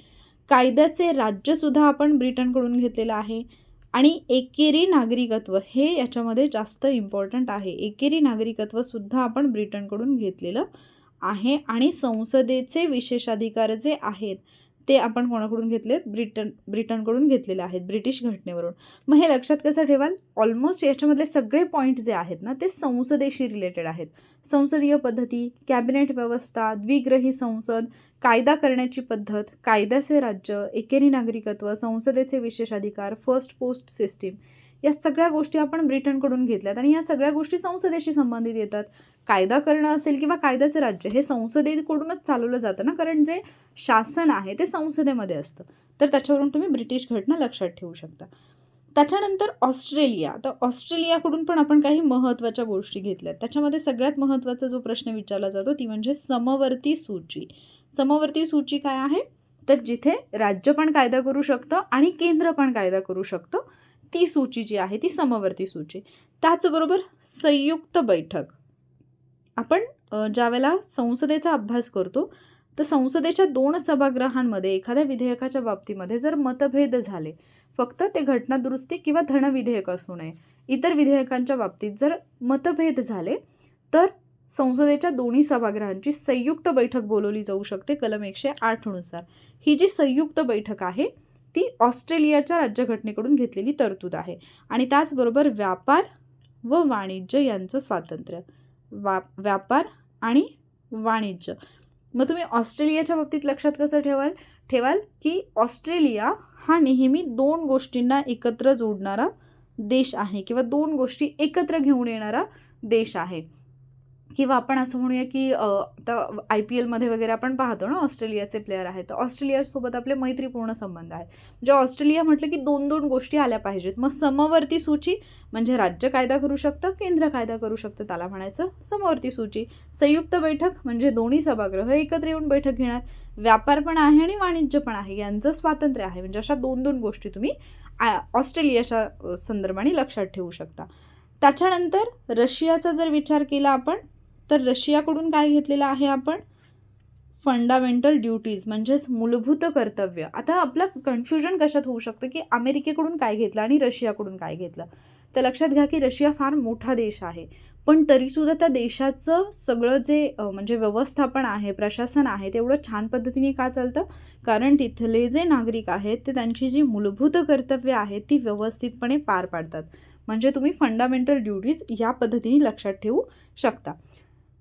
कायद्याचे राज्यसुद्धा आपण ब्रिटनकडून घेतलेलं आहे. आणि एकेरी नागरिकत्व हे याच्यामध्ये जास्त इम्पॉर्टंट आहे. एकेरी नागरिकत्वसुद्धा आपण ब्रिटनकडून घेतलेलं आहे. आणि संसदेचे विशेषाधिकार जे आहेत ते आपण कोणाकडून घेतलेत, ब्रिटनकडून घेतलेले आहेत, ब्रिटिश घटनेवरून. मग हे लक्षात कसं ठेवाल, ऑलमोस्ट याच्यामधले सगळे पॉईंट जे आहेत ना ते संसदेशी रिलेटेड आहेत. संसदीय पद्धती, कॅबिनेट व्यवस्था, द्विग्रही संसद, कायदा करण्याची पद्धत, कायद्याचे राज्य, एकेरी नागरिकत्व, संसदेचे विशेषाधिकार, फर्स्ट पोस्ट सिस्टीम, या सगळ्या गोष्टी आपण ब्रिटनकडून घेतल्यात. आणि या सगळ्या गोष्टी संसदेशी संबंधित येतात. कायदा करणं असेल किंवा कायद्याचे राज्य हे संसदेकडूनच चालवलं जातं ना, कारण जे शासन आहे ते संसदेमध्ये असतं. तर त्याच्यावरून तुम्ही ब्रिटिश घटना लक्षात ठेवू शकता. त्याच्यानंतर ऑस्ट्रेलिया. तर ऑस्ट्रेलियाकडून पण आपण काही महत्त्वाच्या गोष्टी घेतल्यात. त्याच्यामध्ये सगळ्यात महत्त्वाचा जो प्रश्न विचारला जातो ती म्हणजे समवर्ती सूची. समवर्ती सूची काय आहे, तर जिथे राज्य पण कायदा करू शकतं आणि केंद्र पण कायदा करू शकतं, ती सूची जी आहे ती समवर्ती सूची. त्याचबरोबर संयुक्त बैठक. आपण ज्यावेळेला संसदेचा अभ्यास करतो तर संसदेच्या 2 सभागृहांमध्ये एखाद्या विधेयकाच्या बाबतीमध्ये जर मतभेद झाले, फक्त ते घटना दुरुस्ती किंवा धनविधेयक असू नये, इतर विधेयकांच्या बाबतीत जर मतभेद झाले तर संसदेच्या दोन्ही सभागृहांची संयुक्त बैठक बोलवली जाऊ शकते कलम 108 नुसार. ही जी संयुक्त बैठक आहे ती ऑस्ट्रेलियाच्या राज्यघटनेकडून घेतलेली तरतूद आहे. आणि त्याचबरोबर व्यापार व वाणिज्य यांचं स्वातंत्र्य. व्यापार आणि वाणिज्य. मग तुम्ही ऑस्ट्रेलियाच्या बाबतीत लक्षात कसं ठेवाल की ऑस्ट्रेलिया हा नेहमी 2 गोष्टींना एकत्र जोडणारा देश आहे किंवा 2 गोष्टी एकत्र घेऊन येणारा देश आहे. किंवा आपण असं म्हणूया की आता IPL मध्ये वगैरे आपण पाहतो ना, ऑस्ट्रेलियाचे प्लेयर आहेत, तर ऑस्ट्रेलियासोबत आपले मैत्रीपूर्ण संबंध आहेत. म्हणजे ऑस्ट्रेलिया म्हटलं की 2-2 गोष्टी आल्या पाहिजेत. मग समवर्ती सूची म्हणजे राज्य कायदा करू शकतं, केंद्र कायदा करू शकतं, त्याला म्हणायचं समवर्ती सूची. संयुक्त बैठक म्हणजे दोन्ही सभागृह एकत्र येऊन बैठक घेणार. व्यापार पण आहे आणि वाणिज्य पण आहे, यांचं स्वातंत्र्य आहे. म्हणजे अशा 2-2 गोष्टी तुम्ही ऑस्ट्रेलियाच्या संदर्भाने लक्षात ठेवू शकता. त्याच्यानंतर रशियाचा जर विचार केला आपण, तर रशियाकडून काय घेतलेलं आहे आपण, फंडामेंटल ड्युटीज म्हणजेच मूलभूत कर्तव्य. आता आपलं कन्फ्युजन कशात होऊ शकतं की अमेरिकेकडून काय घेतलं आणि रशियाकडून काय घेतलं. तर लक्षात घ्या की रशिया फार मोठा देश आहे, पण तरीसुद्धा त्या देशाचं सगळं जे म्हणजे व्यवस्थापन आहे, प्रशासन आहे, ते एवढं छान पद्धतीने का चालतं, कारण तिथले जे नागरिक आहेत ते त्यांची जी मूलभूत कर्तव्य आहेत ती व्यवस्थितपणे पार पाडतात. म्हणजे तुम्ही फंडामेंटल ड्युटीज या पद्धतीने लक्षात ठेवू शकता.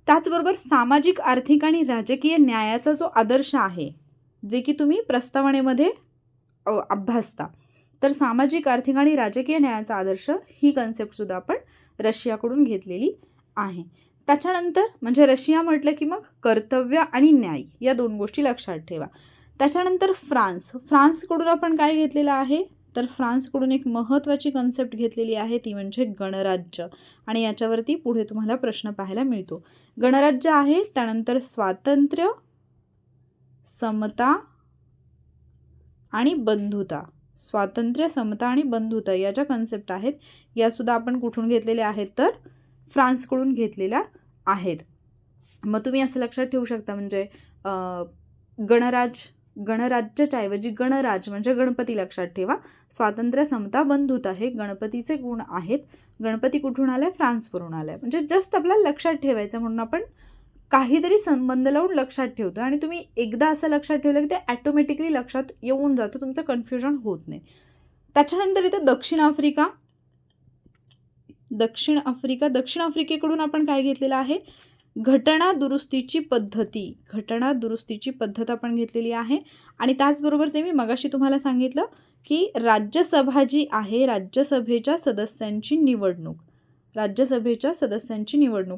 त्याचबरोबर सामाजिक, आर्थिक आणि राजकीय न्यायाचा जो आदर्श आहे, जे की तुम्ही प्रस्तावनेमध्ये अभ्यासता, तर सामाजिक, आर्थिक आणि राजकीय न्यायाचा आदर्श ही कन्सेप्टसुद्धा आपण रशियाकडून घेतलेली आहे. त्याच्यानंतर म्हणजे रशिया म्हटलं की मग कर्तव्य आणि न्याय या 2 गोष्टी लक्षात ठेवा. त्याच्यानंतर फ्रान्सकडून आपण काय घेतलेलं आहे, तर फ्रान्सकडून एक महत्त्वाची कन्सेप्ट घेतलेली आहे, ती म्हणजे गणराज्य. आणि याच्यावरती पुढे तुम्हाला प्रश्न पाहायला मिळतो. गणराज्य आहे, त्यानंतर स्वातंत्र्य, समता आणि बंधुता. स्वातंत्र्य, समता आणि बंधुता या ज्या कन्सेप्ट आहेत यासुद्धा आपण कुठून घेतलेल्या आहेत, तर फ्रान्सकडून घेतलेल्या आहेत. मग तुम्ही असं लक्षात ठेवू शकता, म्हणजे गणराज्याच्या ऐवजी गणराज म्हणजे गणपती लक्षात ठेवा. स्वातंत्र्य, समता, बंधुता हे गणपतीचे गुण आहेत. गणपती कुठून आलाय, फ्रान्सवरून आलाय. म्हणजे जस्ट आपल्याला लक्षात ठेवायचं म्हणून आपण काहीतरी संबंध लावून लक्षात ठेवतो आणि तुम्ही एकदा असं लक्षात ठेवलं की ते ॲटोमॅटिकली लक्षात येऊन जातं, तुमचं कन्फ्युजन होत नाही. त्याच्यानंतर इथं दक्षिण आफ्रिकेकडून आपण काय घेतलेलं आहे, घटना दुरुस्तीची पद्धत आपण घेतलेली आहे. आणि त्याचबरोबर जे मी मगाशी तुम्हाला सांगितलं की राज्यसभा जी आहे, राज्यसभेच्या सदस्यांची निवडणूक.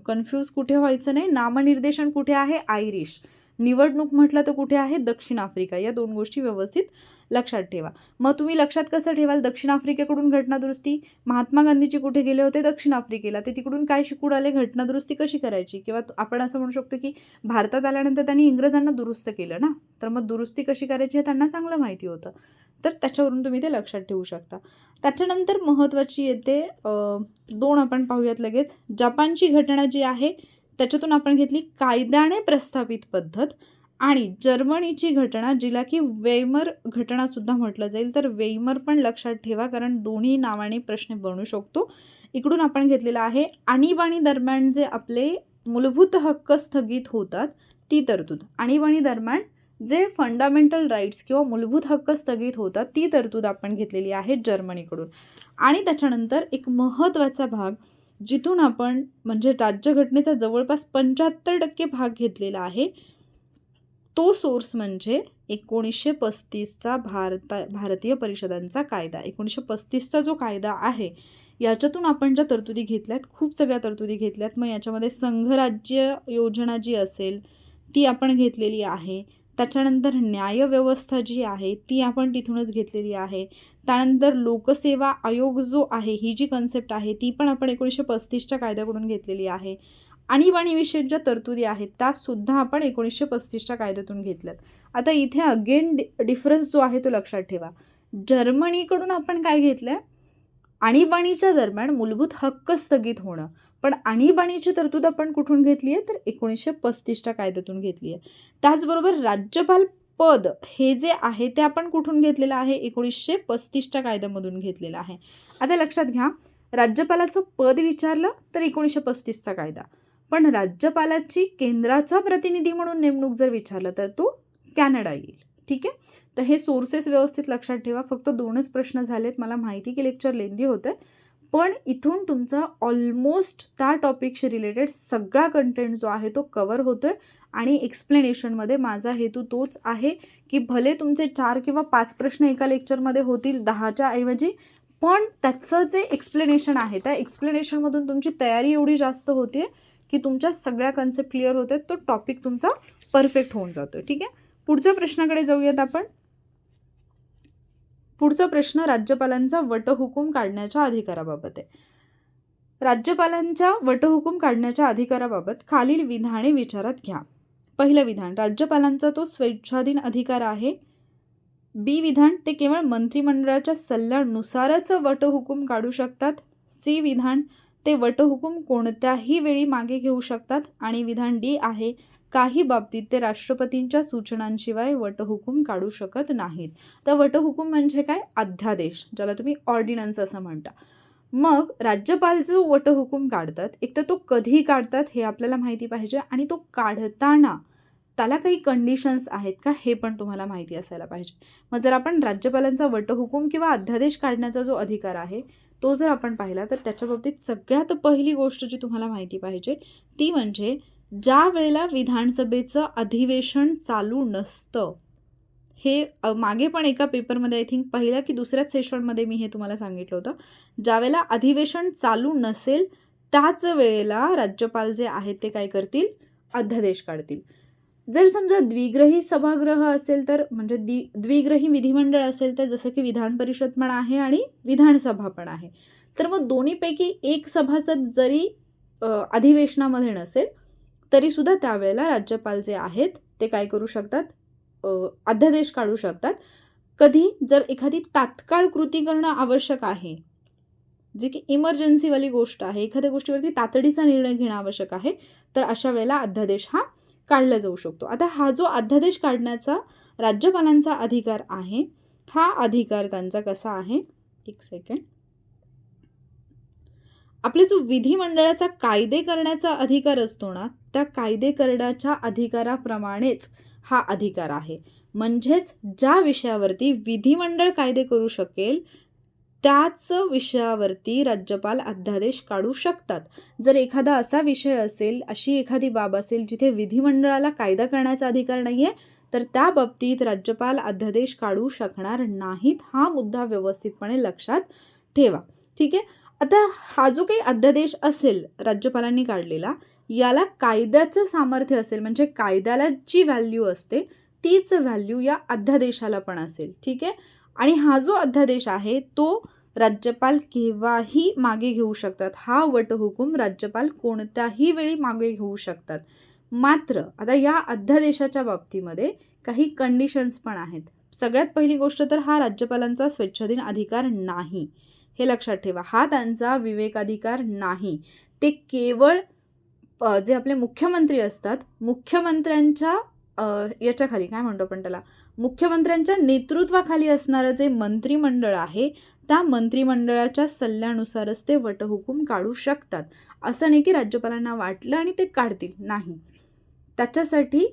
कन्फ्यूज कुठे व्हायचं नाही. नामनिर्देशन कुठे आहे, आयरिश. निवडणूक म्हटलं तर कुठे आहे, दक्षिण आफ्रिका. या 2 गोष्टी व्यवस्थित लक्षात ठेवा. मग तुम्ही लक्षात कसं ठेवाल, दक्षिण आफ्रिकेकडून घटनादुरुस्ती. महात्मा गांधीजी कुठे गेले होते, दक्षिण आफ्रिकेला. ते तिकडून काय शिकून आले, घटनादुरुस्ती कशी करायची. किंवा आपण असं म्हणू शकतो की भारतात आल्यानंतर त्यांनी इंग्रजांना दुरुस्त केलं ना, तर मग दुरुस्ती कशी करायची हे त्यांना चांगलं माहिती होतं. तर त्याच्यावरून तुम्ही ते लक्षात ठेवू शकता. त्याच्यानंतर महत्त्वाची येते 2 आपण पाहूयात लगेच. जपानची घटना जी आहे त्याच्यातून आपण घेतली कायद्याने प्रस्थापित पद्धत. आणि जर्मनीची घटना, जिला की वेयमर घटनासुद्धा म्हटलं जाईल, तर वेयमर पण लक्षात ठेवा, कारण दोन्ही नावाने प्रश्न बनू शकतो. इकडून आपण घेतलेला आहे आणीबाणी दरम्यान जे आपले मूलभूत हक्क स्थगित होतात ती तरतूद. आणीबाणी दरम्यान जे फंडामेंटल राईट्स किंवा मूलभूत हक्क स्थगित होतात ती तरतूद आपण घेतलेली आहे जर्मनीकडून. आणि त्याच्यानंतर एक महत्त्वाचा भाग जिथून आपण म्हणजे राज्यघटनेचा जवळपास 75% भाग घेतलेला आहे, तो सोर्स म्हणजे 1935चा भारतीय परिषदांचा कायदा. 1935चा जो कायदा आहे याच्यातून आपण ज्या तरतुदी घेतल्यात, खूप सगळ्या तरतुदी घेतल्यात. मग याच्यामध्ये संघराज्य योजना जी असेल ती आपण घेतलेली आहे. त्याच्यानंतर न्यायव्यवस्था जी आहे ती आपण तिथूनच घेतलेली आहे. त्यानंतर लोकसेवा आयोग जो आहे, ही जी कन्सेप्ट आहे ती पण आपण 1935च्या कायद्याकडून घेतलेली आहे. आणीबाणीविषयक ज्या तरतुदी आहेत त्यासुद्धा आपण 1935च्या कायद्यातून घेतल्यात. आता इथे अगेन डिफरन्स जो आहे तो लक्षात ठेवा. जर्मनीकडून आपण काय घेतलं आहे, आणीबाणीच्या दरम्यान मूलभूत हक्क स्थगित होणं, पण आणीबाणीची तरतूद आपण कुठून घेतली आहे तर 1935च्या कायद्यातून घेतली आहे. त्याचबरोबर राज्यपाल पद हे जे आहे ते आपण कुठून घेतलेलं आहे, 1935च्या कायद्यामधून घेतलेलं आहे. आता लक्षात घ्या, राज्यपालाचं पद विचारलं तर 1935चा कायदा, पण राज्यपालाची केंद्राचा प्रतिनिधी म्हणून नेमणूक जर विचारलं तर तो कॅनडा येईल. ठीक आहे, तर हे सोर्सेस व्यवस्थित लक्षात ठेवा. फक्त 2च प्रश्न झालेत. मला माहिती की लेक्चर लेंदी होतं, पण इथून तुमचा ऑलमोस्ट त्या टॉपिकशी रिलेटेड सगळा कंटेंट जो आहे तो कवर होतोय. आणि एक्सप्लेनेशनमध्ये माझा हेतू तोच आहे की भले तुमचे 4 किंवा 5 प्रश्न एका लेक्चरमध्ये होतील 10च्या ऐवजी, पण त्याचं जे एक्सप्लेनेशन आहे त्या एक्सप्लेनेशनमधून तुमची तयारी एवढी जास्त होते की तुमच्या सगळ्या कन्सेप्ट क्लिअर होतात, तो टॉपिक तुमचा परफेक्ट होऊन जातो. ठीक आहे, पुढच्या प्रश्नाकडे जाऊयात आपण. पुढचा प्रश्न राज्यपालांचा वटहुकूम काढण्याच्या अधिकाराबाबत आहे. राज्यपालांच्या वटहुकूम काढण्याच्या अधिकाराबाबत खालील विधाने विचारात घ्या. पहिलं विधान, राज्यपालांचा तो स्वेच्छाधीन अधिकार आहे. बी विधान, ते केवळ मंत्रिमंडळाच्या सल्ल्यानुसारच वटहुकूम काढू शकतात. सी विधान, ते वटहुकूम कोणत्याही वेळी मागे घेऊ शकतात. आणि विधान डी आहे, काही बाबतीत ते राष्ट्रपतींच्या सूचनांशिवाय वटहुकूम काढू शकत नाहीत. तर वटहुकूम म्हणजे काय, अध्यादेश, ज्याला तुम्ही ऑर्डिनन्स असं म्हणता. मग राज्यपाल जो वटहुकूम काढतात, एक तर तो कधी काढतात हे आपल्याला माहिती पाहिजे, आणि तो काढताना त्याला काही कंडिशन्स आहेत का हे पण तुम्हाला माहिती असायला पाहिजे. मग जर आपण राज्यपालांचा वटहुकूम किंवा अध्यादेश काढण्याचा जो अधिकार आहे तो जर आपण पाहिला तर त्याच्या बाबतीत सगळ्यात पहिली गोष्ट जी तुम्हाला माहिती पाहिजे ती म्हणजे ज्या वेळेला विधानसभेचं अधिवेशन चालू नसतं, हे मागे पण एका पेपरमध्ये आय थिंक पहिल्या की दुसऱ्याच सेशनमध्ये मी हे तुम्हाला सांगितलं होतं, ज्यावेळेला अधिवेशन चालू नसेल त्याच वेळेला राज्यपाल जे आहेत ते काय करतील, अध्यादेश काढतील. जर समजा द्विग्रही सभागृह असेल तर म्हणजे द्विग्रही विधिमंडळ असेल तर जसं की विधान परिषद पण आहे आणि विधानसभा पण आहे, तर मग दोन्हीपैकी एक सभासद जरी अधिवेशनामध्ये नसेल तरीसुद्धा त्यावेळेला राज्यपाल जे आहेत ते काय करू शकतात, अध्यादेश काढू शकतात. कधी जर एखादी तात्काळ कृती करणं आवश्यक आहे, जे की इमर्जन्सीवाली गोष्ट आहे, एखाद्या गोष्टीवरती तातडीचा निर्णय घेणं आवश्यक आहे, तर अशा वेळेला अध्यादेश हा काढला जाऊ शकतो. आता हा जो अध्यादेश काढण्याचा राज्यपालांचा अधिकार आहे, हा अधिकार त्यांचा कसा आहे, एक सेकंड, आपले जो विधिमंडळाचा कायदे करण्याचा अधिकार असतो ना, त्या कायदे करण्याच्या अधिकाराप्रमाणेच हा अधिकार आहे. म्हणजेच ज्या विषयावरती विधिमंडळ कायदे करू शकेल त्याच विषयावरती राज्यपाल अध्यादेश काढू शकतात. जर एखादा असा विषय असेल, अशी एखादी बाब असेल जिथे विधिमंडळाला कायदा करण्याचा अधिकार नाही आहे, तर त्या बाबतीत राज्यपाल अध्यादेश काढू शकणार नाहीत. हा मुद्दा व्यवस्थितपणे लक्षात ठेवा. ठीक आहे, आता हा जो काही अध्यादेश असेल राज्यपालांनी काढलेला, याला कायद्याचं सामर्थ्य असेल, म्हणजे कायद्याला जी व्हॅल्यू असते तीच व्हॅल्यू या अध्यादेशाला पण असेल. ठीक आहे, आणि हा जो अध्यादेश आहे तो राज्यपाल केव्हाही मागे घेऊ शकतात. हा वटहुकूम राज्यपाल कोणत्याही वेळी मागे घेऊ शकतात. मात्र आता या अध्यादेशाच्या बाबतीमध्ये काही कंडिशन्स पण आहेत. सगळ्यात पहिली गोष्ट तर हा राज्यपालांचा स्वेच्छाधीन अधिकार नाही, हे लक्षात ठेवा. हा त्यांचा विवेकाधिकार नाही. ते केवळ जे आपले मुख्यमंत्री असतात, मुख्यमंत्र्यांच्या याच्याखाली काय म्हणतो आपण त्याला, मुख्यमंत्र्यांच्या नेतृत्वाखाली असणारं जे मंत्रिमंडळ आहे त्या मंत्रिमंडळाच्या सल्ल्यानुसारच ते वटहुकूम काढू शकतात. असं नाही की राज्यपालांना वाटलं आणि ते काढतील, नाही. त्याच्यासाठी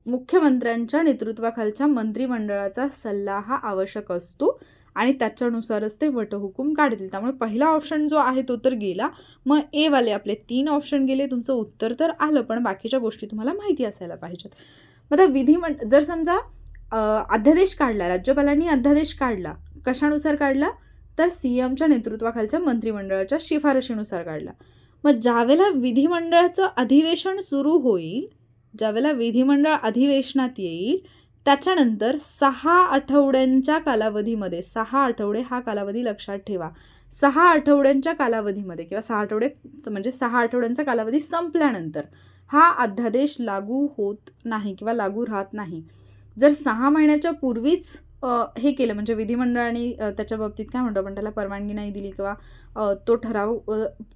मुख्यमंत्र्यांच्या नेतृत्वाखालच्या मंत्रिमंडळाचा सल्ला हा आवश्यक असतो आणि त्याच्यानुसारच ते वटहुकूम काढतील. त्यामुळे पहिला ऑप्शन जो आहे तो तर गेला. मग ए वाले आपले 3 ऑप्शन गेले. तुमचं उत्तर तर आलं, पण बाकीच्या गोष्टी तुम्हाला माहिती असायला पाहिजेत. मग आता जर समजा अध्यादेश काढला, राज्यपालांनी अध्यादेश काढला, कशानुसार काढला तर CMच्या नेतृत्वाखालच्या मंत्रिमंडळाच्या शिफारशीनुसार काढला. मग ज्यावेळेला विधिमंडळाचं अधिवेशन सुरू होईल, ज्यावेळेला विधिमंडळ अधिवेशनात येईल, त्याच्यानंतर 6 आठवड्यांच्या कालावधीमध्ये, 6 आठवडे हा कालावधी लक्षात ठेवा, 6 आठवड्यांच्या कालावधीमध्ये किंवा 6 आठवडे म्हणजे 6 आठवड्यांचा कालावधी संपल्यानंतर हा अध्यादेश लागू होत नाही किंवा लागू राहत नाही. जर 6 महिन्याच्या पूर्वीच हे केलं म्हणजे विधिमंडळाने त्याच्या बाबतीत काय म्हणतो आपण त्याला परवानगी नाही दिली किंवा तो ठराव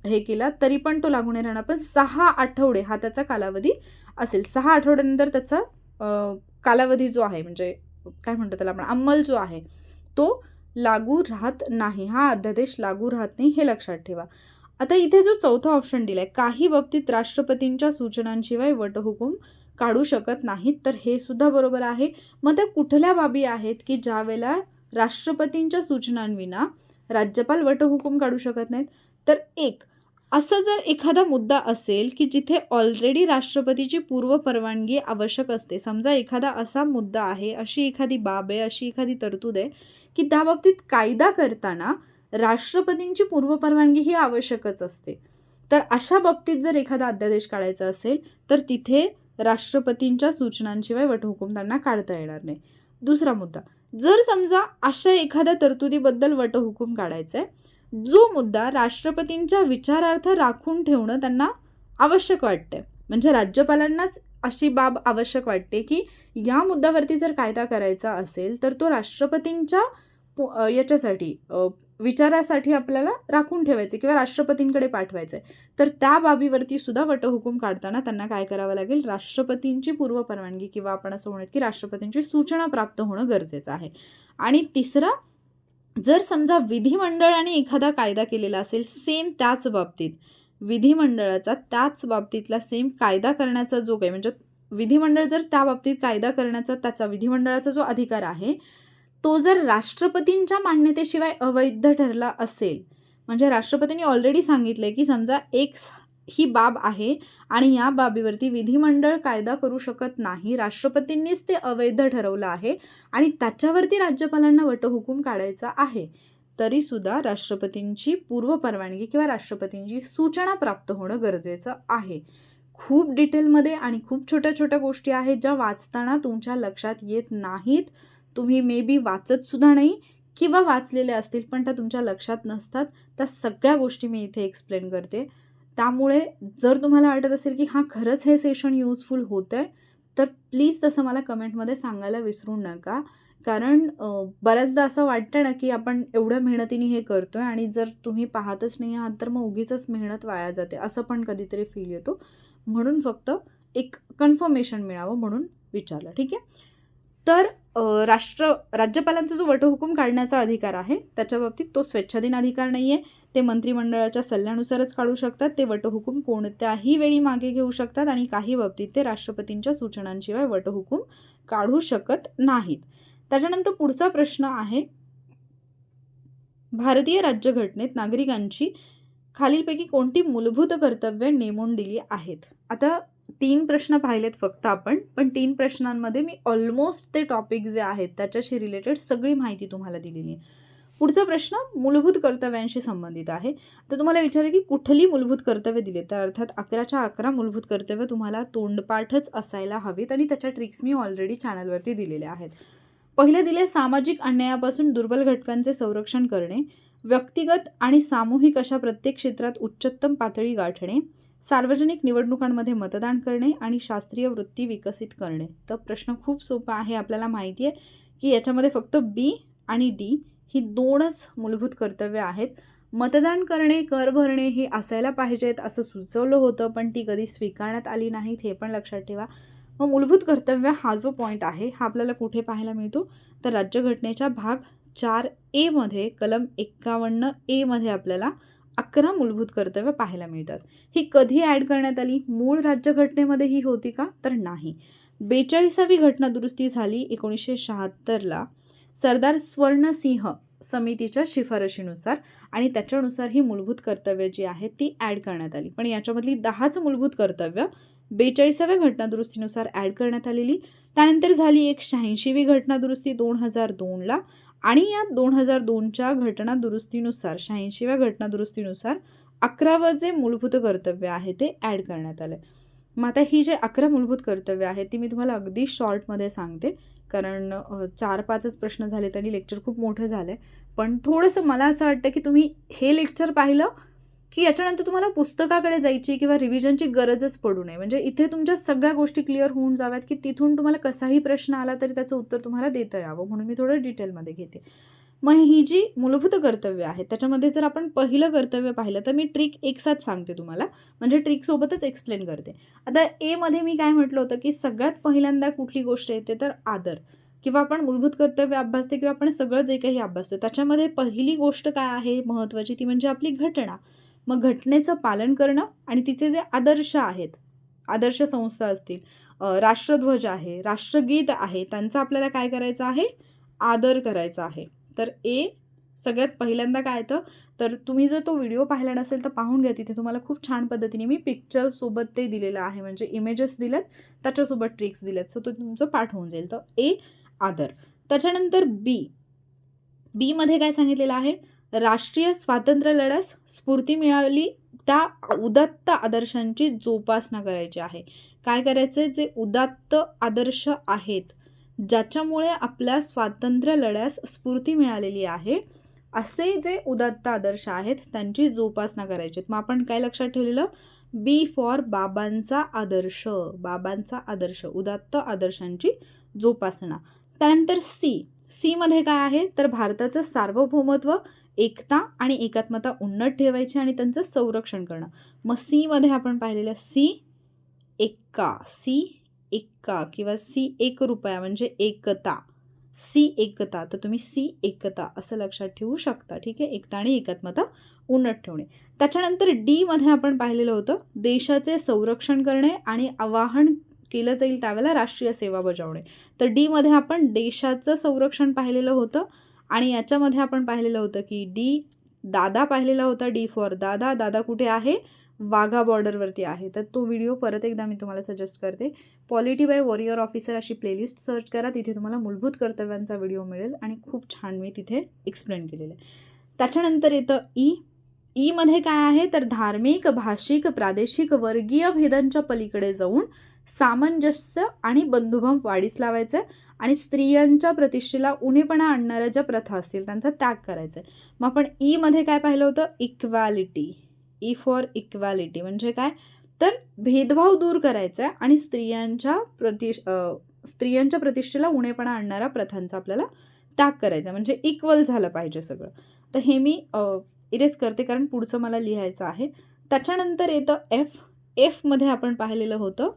हे केला तरी पण तो लागू नाही राहणार. पण 6 आठवडे हा त्याचा कालावधी असेल. 6 आठवड्यानंतर त्याचा कालावधी जो आहे म्हणजे काय म्हणतो त्याला आपण अंमल जो आहे तो लागू राहत नाही. हा अध्यादेश लागू राहत नाही हे लक्षात ठेवा. आता इथे जो चौथा ऑप्शन दिलाय, काही बाबतीत राष्ट्रपतींच्या सूचनांशिवाय वटहुकूम काढू शकत नाहीत, तर हे सुद्धा बरोबर आहे. मग त्या कुठल्या बाबी आहेत की ज्या वेळेला राष्ट्रपतींच्या सूचनांविना राज्यपाल वटहुकूम काढू शकत नाहीत? तर एक असं जर एखादा मुद्दा असेल की जिथे ऑलरेडी राष्ट्रपतीची पूर्व परवानगी आवश्यक असते. समजा एखादा असा मुद्दा आहे, अशी एखादी बाब आहे, अशी एखादी तरतूद आहे की त्या बाबतीत कायदा करताना राष्ट्रपतींची पूर्वपरवानगी ही आवश्यकच असते. तर अशा बाबतीत जर एखादा अध्यादेश काढायचा असेल तर तिथे राष्ट्रपतींच्या सूचनांशिवाय वटहुकूम त्यांना काढता येणार नाही. दुसरा मुद्दा, जर समजा अशा एखाद्या तरतुदीबद्दल वटहुकूम काढायचा आहे जो मुद्दा राष्ट्रपतींच्या विचारार्थ राखून ठेवणं त्यांना आवश्यक वाटते, म्हणजे राज्यपालांनाच अशी बाब आवश्यक वाटते की या मुद्द्यावरती जर कायदा करायचा असेल तर तो राष्ट्रपतींच्या याच्यासाठी विचारासाठी आपल्याला राखून ठेवायचे किंवा राष्ट्रपतींकडे पाठवायचे, तर त्या बाबीवरती सुद्धा वटहुकूम काढताना त्यांना काय करावं लागेल? राष्ट्रपतींची पूर्व परवानगी किंवा आपण असं म्हणूयात की राष्ट्रपतींची सूचना प्राप्त होणं गरजेचं आहे. आणि तिसरा, जर समजा विधिमंडळाने एखादा कायदा केलेला असेल सेम त्याच बाबतीत, विधिमंडळाचा त्याच बाबतीतला सेम कायदा करण्याचा जो काही म्हणजे विधिमंडळ जर त्या बाबतीत कायदा करण्याचा त्याचा विधिमंडळाचा जो अधिकार आहे तो जर राष्ट्रपतींच्या मान्यतेशिवाय अवैध ठरला असेल, म्हणजे राष्ट्रपतींनी ऑलरेडी सांगितलंय की समजा एक्स ही बाब आहे आणि या बाबीवरती विधिमंडळ कायदा करू शकत नाही, राष्ट्रपतींनीच ते अवैध ठरवलं आहे आणि त्याच्यावरती राज्यपालांना वटहुकूम काढायचा आहे, तरी सुद्धा राष्ट्रपतींची पूर्व परवानगी किंवा राष्ट्रपतींची सूचना प्राप्त होणं गरजेचं आहे. खूप डिटेलमध्ये आणि खूप छोट्या छोट्या गोष्टी आहेत ज्या वाचताना तुमच्या लक्षात येत नाहीत. तुम्ही मे बी वाचत सुद्धा नाही किंवा वाचलेले असतील पण त्या तुमच्या लक्षात नसतात. त्या सगळ्या गोष्टी मी इथे एक्सप्लेन करते. त्यामुळे जर तुम्हाला वाटत असेल की हां खरंच हे सेशन युजफुल होतं आहे तर प्लीज तसं मला कमेंटमध्ये सांगायला विसरू नका. कारण बऱ्याचदा असं वाटतं ना की आपण एवढ्या मेहनतीने हे करतो आहे आणि जर तुम्ही पाहतच नाही आहात तर मग उगीचच मेहनत वाया जाते, असं पण कधीतरी फील येतो. म्हणून फक्त एक कन्फर्मेशन मिळावं म्हणून विचारलं. ठीक आहे. तर राज्यपालांचा जो वटहुकूम काढण्याचा अधिकार आहे त्याच्या बाबतीत तो स्वेच्छाधीन अधिकार नाही आहे. ते मंत्रिमंडळाच्या सल्ल्यानुसारच काढू शकतात. ते वटहुकूम कोणत्याही वेळी मागे घेऊ शकतात आणि काही बाबतीत ते राष्ट्रपतींच्या सूचनांशिवाय वटहुकूम काढू शकत नाहीत. त्याच्यानंतर पुढचा प्रश्न आहे, भारतीय राज्यघटनेत नागरिकांची खालीलपैकी कोणती मूलभूत कर्तव्ये नेमून दिली आहेत? आता 3 प्रश्न पाहिलेत फक्त आपण, पण 3 प्रश्नांमध्ये मी ऑलमोस्ट ते टॉपिक जे आहेत त्याच्याशी रिलेटेड सगळी माहिती तुम्हाला दिलेली आहे. पुढचा प्रश्न मूलभूत कर्तव्यांशी संबंधित आहे. तर तुम्हाला विचारेल की कुठली मूलभूत कर्तव्य दिली, तर अर्थात 11च्या 11 मूलभूत कर्तव्य तुम्हाला तोंडपाठच असायला हवीत आणि त्याच्या ट्रिक्स मी ऑलरेडी चॅनलवरती दिलेल्या आहेत. पहिले दिले, सामाजिक अन्यायापासून दुर्बल घटकांचे संरक्षण करणे, व्यक्तिगत आणि सामूहिक अशा प्रत्येक क्षेत्रात उच्चतम पातळी गाठणे, सार्वजनिक निवडणुकांमध्ये मतदान करणे आणि शास्त्रीय वृत्ती विकसित करणे. तर प्रश्न खूप सोपा आहे. आपल्याला माहिती आहे की याच्यामध्ये फक्त बी आणि डी ही 2च मूलभूत कर्तव्य आहेत. मतदान करणे, कर भरणे हे असायला पाहिजेत असं सुचवलं होतं पण ती कधी स्वीकारण्यात आली नाहीत, हे पण लक्षात ठेवा. मग मूलभूत कर्तव्य हा जो पॉईंट आहे हा आपल्याला कुठे पाहायला मिळतो, तर राज्यघटनेच्या भाग 4A मध्ये कलम 51A मध्ये आपल्याला 11 मूलभूत कर्तव्य पाहायला मिळतात. ही कधी ॲड करण्यात आली? मूळ राज्यघटनेमध्ये ही होती का? तर नाही. 42वी घटनादुरुस्ती झाली 1976ला सरदार स्वर्णसिंह समितीच्या शिफारशीनुसार आणि त्याच्यानुसार ही मूलभूत कर्तव्य जी आहेत ती ॲड करण्यात आली. पण याच्यामधली 10च मूलभूत कर्तव्य 42व्या घटनादुरुस्तीनुसार ॲड करण्यात आलेली. त्यानंतर झाली एक 86वी घटनादुरुस्ती 2002ला आणि या 2002च्या घटनादुरुस्तीनुसार 86व्या घटनादुरुस्तीनुसार 11वं जे मूलभूत कर्तव्य आहे ते ॲड करण्यात आलं. मग आता ही जे 11 मूलभूत कर्तव्य आहेत ती मी तुम्हाला अगदी शॉर्टमध्ये सांगते, कारण 4-5च प्रश्न झाले तरी लेक्चर खूप मोठं झालं आहे. पण थोडंसं मला असं वाटतं की तुम्ही हे लेक्चर पाहिलं की याच्यानंतर तुम्हाला पुस्तकाकडे जायची किंवा रिव्हिजनची गरजच पडू नये. म्हणजे इथे तुमच्या सगळ्या गोष्टी क्लिअर होऊन जाव्यात की तिथून तुम्हाला कसाही प्रश्न आला तरी त्याचं उत्तर तुम्हाला देता यावं, म्हणून मी थोडं डिटेलमध्ये घेते. मग ही जी मूलभूत कर्तव्य आहेत त्याच्यामध्ये जर आपण पहिलं कर्तव्य पाहिलं तर मी ट्रिक एकसाथ सांगते तुम्हाला, म्हणजे ट्रिकसोबतच एक्सप्लेन करते. आता एमध्ये मी काय म्हटलं होतं की सगळ्यात पहिल्यांदा कुठली गोष्ट येते तर आदर, किंवा आपण मूलभूत कर्तव्य अभ्यासते किंवा आपण सगळं जे काही अभ्यासतो त्याच्यामध्ये पहिली गोष्ट काय आहे महत्त्वाची, ती म्हणजे आपली घटना. मग घटनेचं पालन करणं आणि तिचे जे आदर्श आहेत, आदर्श संस्था असतील, राष्ट्रध्वज आहे, राष्ट्रगीत आहे, त्यांचा आपल्याला काय करायचं आहे, आदर करायचा आहे. तर सगळ्यात पहिल्यांदा काय येतं, तर तुम्ही जर तो व्हिडिओ पाहिला नसेल तर पाहून घ्या, तिथे तुम्हाला खूप छान पद्धतीने मी पिक्चरसोबत ते दिलेलं आहे, म्हणजे इमेजेस दिलेत त्याच्यासोबत ट्रिक्स दिलेत, सो तो तुमचं पाठ होऊन जाईल. तर आदर. त्याच्यानंतर बीमध्ये काय सांगितलेलं आहे, राष्ट्रीय स्वातंत्र्य लढ्यास स्फूर्ती मिळाली त्या उदात्त आदर्शांची जोपासना करायची आहे. काय करायचं, जे उदात्त आदर्श आहेत ज्याच्यामुळे आपल्या स्वातंत्र्य लढ्यास स्फूर्ती मिळालेली आहे, असे जे उदात्त आदर्श आहेत त्यांची जोपासना करायची. मग आपण काय लक्षात ठेवलेलं, बी फॉर बाबांचा आदर्श, बाबांचा आदर्श, उदात्त आदर्शांची जोपासना. त्यानंतर सीमध्ये काय आहे, तर भारताचं सार्वभौमत्व, एकता आणि एकात्मता उन्नत ठेवायची आणि त्यांचं संरक्षण करणं. मग सीमध्ये आपण पाहिलेलं सी एक्का किंवा ₹1 म्हणजे एकता, एकता. तर तुम्ही एकता असं लक्षात ठेवू शकता, ठीक आहे. एकता आणि एकात्मता उन्नत ठेवणे. त्याच्यानंतर डीमध्ये आपण पाहिलेलं होतं देशाचे संरक्षण करणे आणि आवाहन केलं जाईल त्यावेळेला राष्ट्रीय सेवा बजावणे. तर डीमध्ये आपण देशाचं संरक्षण पाहिलेलं होतं आणि याच्यामध्ये आपण पाहिलेलं होतं की दादा पाहिलेला होता, डी फॉर दादा. दादा कुठे आहे, वाघा बॉर्डरवरती आहे. तर तो व्हिडिओ परत एकदा मी तुम्हाला सजेस्ट करते, पॉलिटी बाय वॉरियर ऑफिसर अशी प्लेलिस्ट सर्च करा, तिथे तुम्हाला मूलभूत कर्तव्यांचा व्हिडिओ मिळेल आणि खूप छान मी तिथे एक्सप्लेन केलेलं आहे. त्याच्यानंतर येतं ईमध्ये काय आहे, तर धार्मिक, भाषिक, प्रादेशिक, वर्गीय भेदांच्या पलीकडे जाऊन सामंजस्य आणि बंधुभाव वाढीस लावायचं आहे आणि स्त्रियांच्या प्रतिष्ठेला उणेपणा आणणाऱ्या ज्या प्रथा असतील त्यांचा त्याग करायचा आहे. मग आपण ईमध्ये काय पाहिलं होतं, इक्वॅलिटी, फॉर इक्वॅलिटी म्हणजे काय, तर भेदभाव दूर करायचा आहे आणि स्त्रियांच्या प्रतिष्ठेला उणेपणा आणणाऱ्या प्रथांचा आपल्याला त्याग करायचा, म्हणजे इक्वल झालं पाहिजे सगळं. तर हे मी इरेज करते कारण पुढचं मला लिहायचं आहे. त्याच्यानंतर येतं एफमध्ये आपण पाहिलेलं होतं,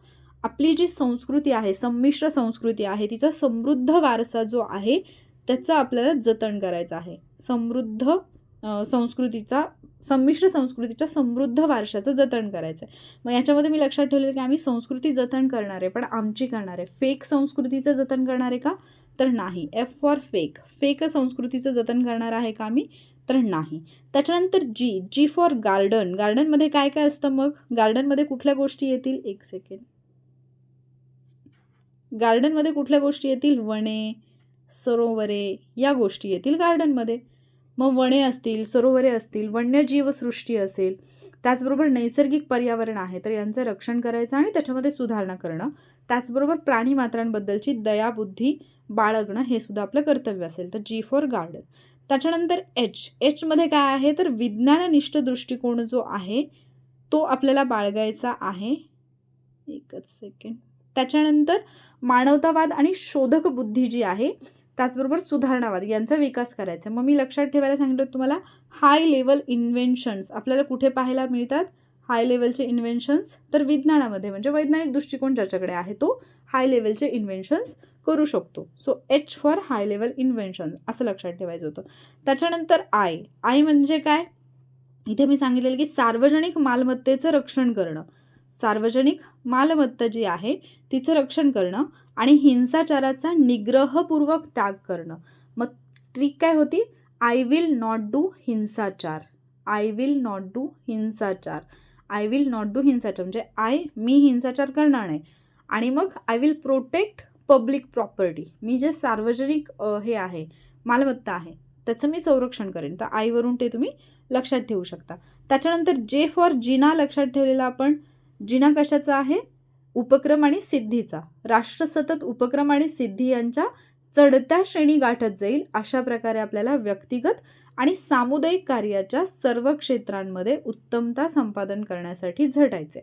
आपली जी संस्कृती आहे, संमिश्र संस्कृती आहे, तिचा समृद्ध वारसा जो आहे त्याचं आपल्याला जतन करायचं आहे. संमिश्र संस्कृतीच्या समृद्ध वारशाचं जतन करायचं आहे. मग याच्यामध्ये मी लक्षात ठेवलेलं की आम्ही संस्कृती जतन करणार आहे, पण आमची करणार आहे. फेक संस्कृतीचं जतन करणार आहे का, तर नाही. एफ फॉर फेक संस्कृतीचं जतन करणार आहे का आम्ही, तर नाही. त्याच्यानंतर जी फॉर गार्डनमध्ये काय काय असतं, मग गार्डनमध्ये कुठल्या गोष्टी येतील, एक सेकंड, गार्डनमध्ये कुठल्या गोष्टी येतील, वने, सरोवरे या गोष्टी येतील गार्डनमध्ये. मग वने असतील, सरोवरे असतील, वन्यजीवसृष्टी असेल, त्याचबरोबर नैसर्गिक पर्यावरण आहे तर यांचं रक्षण करायचं आणि त्याच्यामध्ये सुधारणा करणं. त्याचबरोबर प्राणीमात्रांबद्दलची दयाबुद्धी बाळगणं हे सुद्धा आपलं कर्तव्य असेल. तर जी फॉर गार्डन. त्याच्यानंतर एचमध्ये काय आहे, तर विज्ञाननिष्ठ दृष्टिकोन जो आहे तो आपल्याला बाळगायचा आहे. एकच सेकंड. त्याच्यानंतर मानवतावाद आणि शोधक बुद्धी जी आहे, त्याचबरोबर सुधारणावाद यांचा विकास करायचा. मग मी लक्षात ठेवायला सांगितलं तुम्हाला, हाय लेवल इन्व्हेन्शन्स आपल्याला कुठे पाहायला मिळतात, हाय लेवलचे इन्व्हेन्शन्स, तर विज्ञानामध्ये, म्हणजे वैज्ञानिक दृष्टिकोन ज्याच्याकडे आहे तो हाय लेवलचे इन्व्हेन्शन्स करू शकतो. So H for high level invention असं लक्षात ठेवायचं होतं. त्याच्यानंतर आय म्हणजे काय, इथे मी सांगितलेलं की सार्वजनिक मालमत्तेचं रक्षण करणं, सार्वजनिक मालमत्ता जी आहे तिचं रक्षण करणं आणि हिंसाचाराचा निग्रहपूर्वक त्याग करणं. मग ट्रिक काय होती, आय विल नॉट डू हिंसाचार, आय विल नॉट डू हिंसाचार, आय विल नॉट डू हिंसाचार म्हणजे मी हिंसाचार करणार नाही. आणि मग I will protect public property, मी जे सार्वजनिक हे आहे मालमत्ता आहे त्याचं मी संरक्षण करेन. तर आईवरून ते तुम्ही लक्षात ठेवू शकता. त्याच्यानंतर जे फॉर जिना लक्षात ठेवलेला आपण, जिना कशाचा आहे, उपक्रम आणि सिद्धीचा. राष्ट्र सतत उपक्रम आणि सिद्धी यांच्या चढत्या श्रेणी गाठत जाईल, अशा प्रकारे आपल्याला व्यक्तिगत आणि सामुदायिक कार्याच्या सर्व क्षेत्रांमध्ये उत्तमता संपादन करण्यासाठी झटायचे.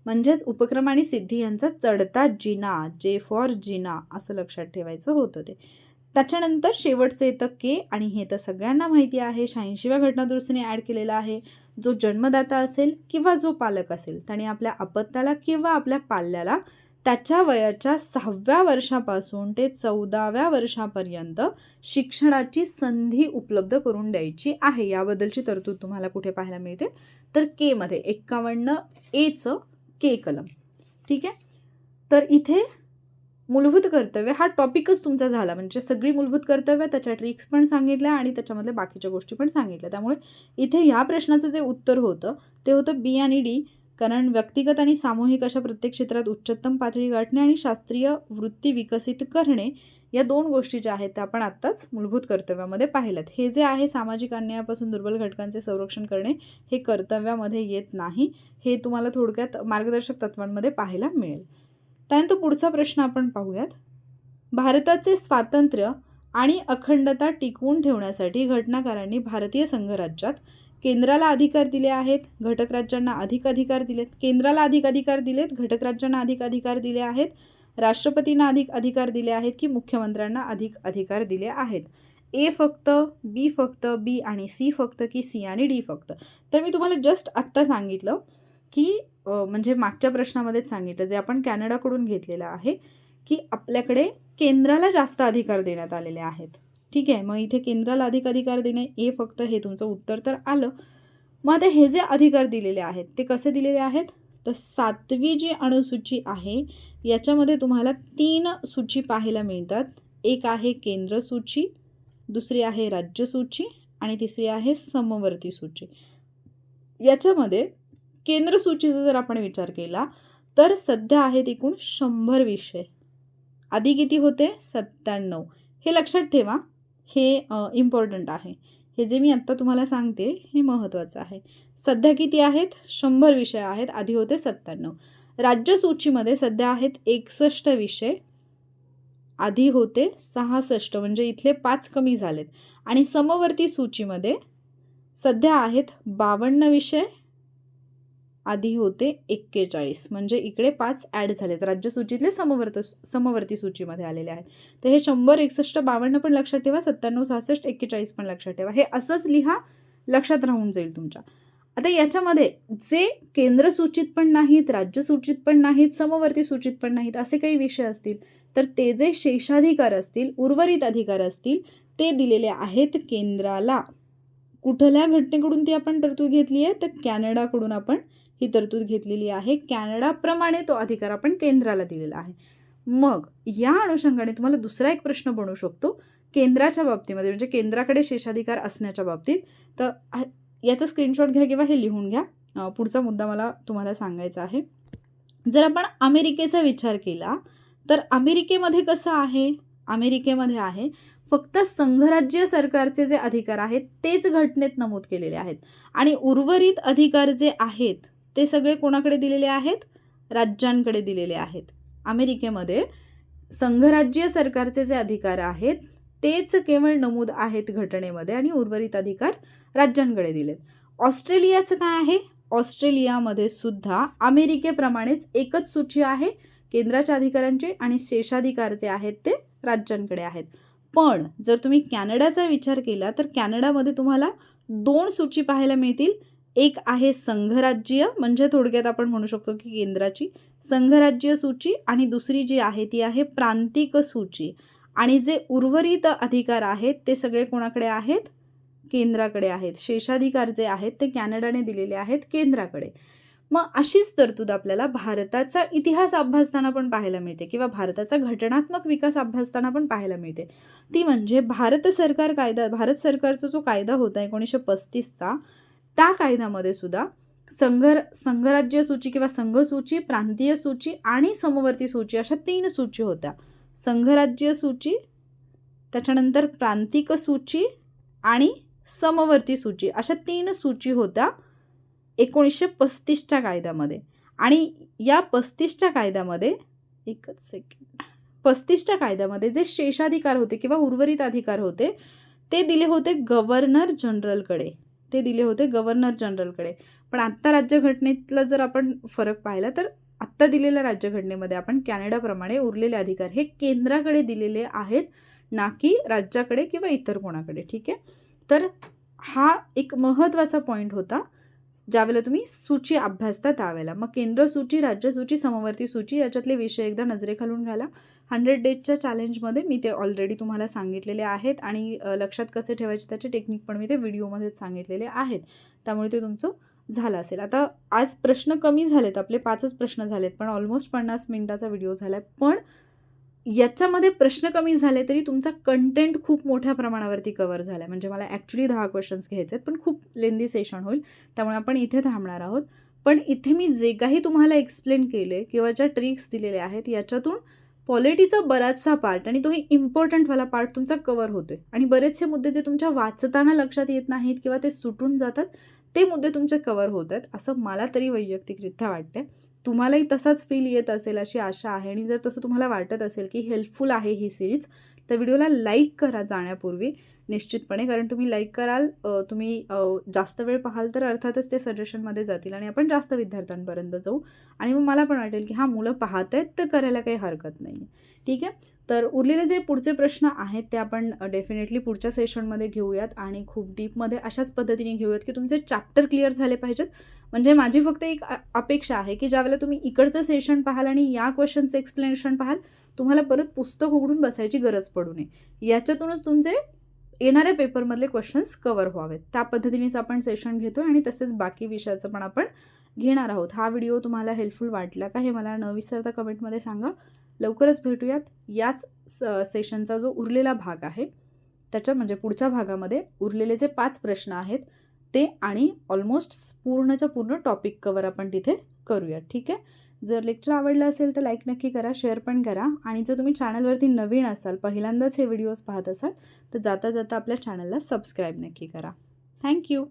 म्हणजेच उपक्रम आणि सिद्धी यांचा चढता जिना, जे फॉर जिना असं लक्षात ठेवायचं होतं ते. त्याच्यानंतर शेवटचं येतं के, आणि हे तर सगळ्यांना माहिती आहे, 86व्या घटनादुरुस्तीने ॲड केलेलं आहे. जो जन्मदाता असेल किंवा जो पालक असेल त्याने आपल्या अपत्याला किंवा आपल्या पाल्याला त्याच्या वयाच्या 6व्या वर्षापासून ते 14व्या वर्षापर्यंत शिक्षणाची संधी उपलब्ध करून द्यायची आहे. याबद्दलची तरतूद तुम्हाला कुठे पाहायला मिळते, तर के मध्ये 51A के कलम. ठीक आहे. तर इथे मूलभूत कर्तव्य हा टॉपिकच तुमचा झाला, म्हणजे सगळी मूलभूत कर्तव्य, त्याच्या ट्रिक्स पण सांगितल्या आणि त्याच्यामधल्या बाकीच्या गोष्टी पण सांगितल्या. त्यामुळे इथे ह्या प्रश्नाचं जे उत्तर होतं ते होतं बी आणि डी. कारण व्यक्तिगत आणि सामूहिक अशा प्रत्येक क्षेत्रात उच्चतम पातळी गाठणे आणि शास्त्रीय वृत्ती विकसित करणे, या दोन गोष्टी ज्या आहेत त्या आपण आत्ताच मूलभूत कर्तव्यामध्ये पाहिल्यात. हे जे आहे सामाजिक अन्यायापासून दुर्बल घटकांचे संरक्षण करणे, हे कर्तव्यामध्ये येत नाही. हे तुम्हाला थोडक्यात मार्गदर्शक तत्वांमध्ये पाहायला मिळेल. त्यानंतर पुढचा प्रश्न आपण पाहूयात. भारताचे स्वातंत्र्य आणि अखंडता टिकवून ठेवण्यासाठी घटनाकारांनी भारतीय संघराज्यात केंद्राला अधिकार दिले आहेत, घटक राज्यांना अधिक अधिकार दिलेत. केंद्राला अधिक अधिकार दिलेत, घटक राज्यांना अधिक अधिकार दिले आहेत, राष्ट्रपतींना अधिक अधिकार दिले आहेत की मुख्यमंत्र्यांना अधिक अधिकार दिले आहेत. ए फक्त, बी फक्त, बी आणि सी फक्त की सी आणि डी फक्त. तर मी तुम्हाला जस्ट आत्ता सांगितलं की म्हणजे मागच्या प्रश्नामध्येच सांगितलं, जे आपण कॅनडाकडून घेतलेलं आहे, की आपल्याकडे केंद्राला जास्त अधिकार देण्यात आलेले आहेत. ठीक आहे. मग इथे केंद्राला अधिक अधिकार देणे, ए फक्त, हे तुमचं उत्तर तर आलं. मग आता हे जे अधिकार दिलेले आहेत ते कसे दिलेले आहेत, तर 7वी जी अनुसूची आहे याच्यामध्ये तुम्हाला 3 सूची पाहायला मिळतात. एक आहे केंद्र सूची, दुसरी आहे राज्य सूची आणि तिसरी आहे समवर्ती सूची. याच्यामध्ये केंद्र सूचीचा जर आपण विचार केला तर सध्या आहेत एकूण 100 विषय. आधी किती होते, 97. हे लक्षात ठेवा, हे इम्पॉर्टंट आहे. हे जे मी आत्ता तुम्हाला सांगते हे महत्त्वाचं आहे. सध्या किती आहेत, 100 विषय आहेत, आधी होते 97. राज्य सूचीमध्ये सध्या आहेत 61 विषय, आधी होते 66, म्हणजे इथले 5 कमी झालेत. आणि समवर्ती सूचीमध्ये सध्या आहेत 52 विषय, आधी होते 41, म्हणजे इकडे 5 ॲड झालेत. राज्य सूचीतले समवर्ती सूचीमध्ये आलेले आहेत. तर हे 100, 61, 52 पण लक्षात ठेवा, 97, 66, 41 पण लक्षात ठेवा. हे असंच लिहा, लक्षात राहून जाईल तुमच्या. आता याच्यामध्ये जे केंद्र सूचित पण नाहीत, राज्य सूचित पण नाहीत, समवर्ती सूचित पण नाहीत असे काही विषय असतील तर ते जे शेषाधिकार असतील, उर्वरित अधिकार असतील, ते दिलेले आहेत केंद्राला. कुठल्या घटनेकडून ती आपण तरतूद घेतली आहे, तर कॅनडाकडून आपण ही तरतूद घेतलेली आहे. कॅनडाप्रमाणे तो अधिकार आपण केंद्राला दिलेला आहे. मग या अनुषंगाने तुम्हाला दुसरा एक प्रश्न बनू शकतो केंद्राच्या बाबतीमध्ये, म्हणजे केंद्राकडे शेषाधिकार असण्याच्या बाबतीत. तर याचा स्क्रीनशॉट घ्या किंवा हे लिहून घ्या. पुढचा मुद्दा मला तुम्हाला सांगायचा आहे. जर आपण अमेरिकेचा विचार केला तर अमेरिकेमध्ये कसं आहे, अमेरिकेमध्ये आहे फक्त संघराज्य सरकारचे जे अधिकार आहेत तेच घटनेत नमूद केलेले आहेत आणि उर्वरित अधिकार जे आहेत ते सगळे कोणाकडे दिलेले आहेत, राज्यांकडे दिलेले आहेत. अमेरिकेमध्ये संघराज्य सरकारचे जे अधिकार आहेत तेच केवळ नमूद आहेत घटनेमध्ये आणि उर्वरित अधिकार राज्यांकडे दिलेत. ऑस्ट्रेलियाचं काय आहे, ऑस्ट्रेलियामध्ये सुद्धा अमेरिकेप्रमाणेच एकच सूची आहे केंद्राच्या अधिकारांची आणि शेषाधिकार जे आहेत ते राज्यांकडे आहेत. पण जर तुम्ही कॅनडाचा विचार केला तर कॅनडामध्ये तुम्हाला 2 सूची पाहायला मिळतील. एक आहे संघराज्य, म्हणजे थोडक्यात आपण म्हणू शकतो की केंद्राची संघराज्य सूची, आणि दुसरी जी आहे ती आहे प्रांतिक सूची. आणि जे उर्वरित अधिकार आहेत ते सगळे कोणाकडे आहेत, केंद्राकडे आहेत. शेषाधिकार जे आहेत ते कॅनडाने दिलेले आहेत केंद्राकडे. मग अशीच तरतूद आपल्याला भारताचा इतिहास अभ्यासताना पण पाहायला मिळते किंवा भारताचा घटनात्मक विकास अभ्यासताना पण पाहायला मिळते. ती म्हणजे भारत सरकारचा जो कायदा होता 1935चा, त्या कायद्यामध्ये सुद्धा संघराज्य सूची किंवा संघसूची, प्रांतीय सूची आणि समवर्ती सूची अशा 3 सूची होत्या. संघराज्य सूची, त्याच्यानंतर प्रांतिक सूची आणि समवर्ती सूची अशा 3 सूची होत्या 1935च्या कायद्यामध्ये. आणि या 35च्या कायद्यामध्ये, एकच सेकंड, 35च्या कायद्यामध्ये जे शेषाधिकार होते किंवा उर्वरित अधिकार होते ते दिले होते गव्हर्नर जनरलकडे. ते दिले होते गव्हर्नर जनरलकडे. पण आत्ता राज्यघटनेतला जर आपण फरक पाहिला तर आत्ता दिलेल्या राज्यघटनेमध्ये आपण कॅनडाप्रमाणे उरलेले अधिकार हे केंद्राकडे दिलेले आहेत, ना की राज्याकडे किंवा इतर कोणाकडे. ठीक आहे. तर हा एक महत्त्वाचा पॉईंट होता ज्यावेळेला तुम्ही सूची अभ्यासता त्यावेळेला. मग केंद्र सूची, राज्य सूची, समवर्ती सूची याच्यातले विषय एकदा नजरेखालून घाला. 100 डेजच्या चॅलेंजमध्ये मी ते ऑलरेडी तुम्हाला सांगितलेले आहेत आणि लक्षात कसे ठेवायचे त्याचे टेक्निक पण मी ते व्हिडिओमध्येच सांगितलेले आहेत. त्यामुळे ते तुमचं झालं असेल. आता आज प्रश्न कमी झालेत, आपले 5च प्रश्न झालेत, पण ऑलमोस्ट 50 मिनिटाचा व्हिडिओ झाला आहे. पण याच्यामध्ये प्रश्न कमी झाले तरी तुमचा कंटेंट खूप मोठ्या प्रमाणावरती कव्हर झाला आहे. म्हणजे मला ॲक्च्युली 10 क्वेश्चन्स घ्यायचे आहेत, पण खूप लेंदी सेशन होईल, त्यामुळे आपण इथे थांबणार आहोत. पण इथे मी जे काही तुम्हाला एक्सप्लेन केले किंवा ज्या ट्रिक्स दिलेल्या आहेत याच्यातून पॉलिटीचा बराचसा पार्ट आणि तोही इम्पॉर्टंटवाला पार्ट तुमचा कव्हर होतोय. आणि बरेचसे मुद्दे जे तुमच्या वाचताना लक्षात येत नाहीत किंवा ते सुटून जातात ते मुद्दे तुमचे कव्हर होत आहेत, असं मला तरी वैयक्तिकरित्या वाटते. तुम्हालाही तसाच फील येत असेल अशी आशा आहे. आणि जर तसं तुम्हाला वाटत असेल की हेल्पफुल आहे ही सिरीज, तर व्हिडिओला लाईक करा जाण्यापूर्वी निश्चितपणे. कारण तुम्ही लाईक कराल, तुम्ही जास्त वेळ पाहाल तर अर्थातच ते सजेशनमध्ये जातील आणि आपण जास्त विद्यार्थ्यांपर्यंत जाऊ. आणि मग मला पण वाटेल की हां, मुलं पाहत आहेत तर करायला काही हरकत नाही. ठीक आहे. तर उरलेले जे पुढचे प्रश्न आहेत ते आपण डेफिनेटली पुढच्या सेशनमध्ये घेऊयात आणि खूप डीपमध्ये अशाच पद्धतीने घेऊयात की तुमचे चॅप्टर क्लिअर झाले पाहिजेत. म्हणजे माझी फक्त एक अपेक्षा आहे की ज्यावेळेला तुम्ही इकडचं सेशन पाहाल आणि या क्वेश्चनचं एक्सप्लेनेशन पाहाल, तुम्हाला परत पुस्तक उघडून बसायची गरज पडू नये. याच्यातूनच तुमचे येणाऱ्या पेपरमधले क्वेश्चन्स कव्हर व्हावेत. त्या पद्धतीनेच आपण सेशन घेतो आणि तसेच बाकी विषयाचं पण आपण घेणार आहोत. हा व्हिडिओ तुम्हाला हेल्पफुल वाटला का हे मला न विसरता कमेंटमध्ये सांगा. लवकरच भेटूयात. याच सेशनचा जो उरलेला भाग आहे त्याच्या म्हणजे पुढच्या भागामध्ये उरलेले जे 5 प्रश्न आहेत ते आणि ऑलमोस्ट पूर्णच्या पूर्ण टॉपिक कवर आपण तिथे करूयात. ठीक आहे. जर लेक्चर आवडलं असेल तर लाईक नक्की करा, शेअर पण करा. आणि जर तुम्ही चॅनलवरती नवीन असाल, पहिल्यांदाच हे व्हिडिओज पाहत असाल, तर जाता जाता आपल्या चॅनलला सबस्क्राईब नक्की करा. थँक्यू.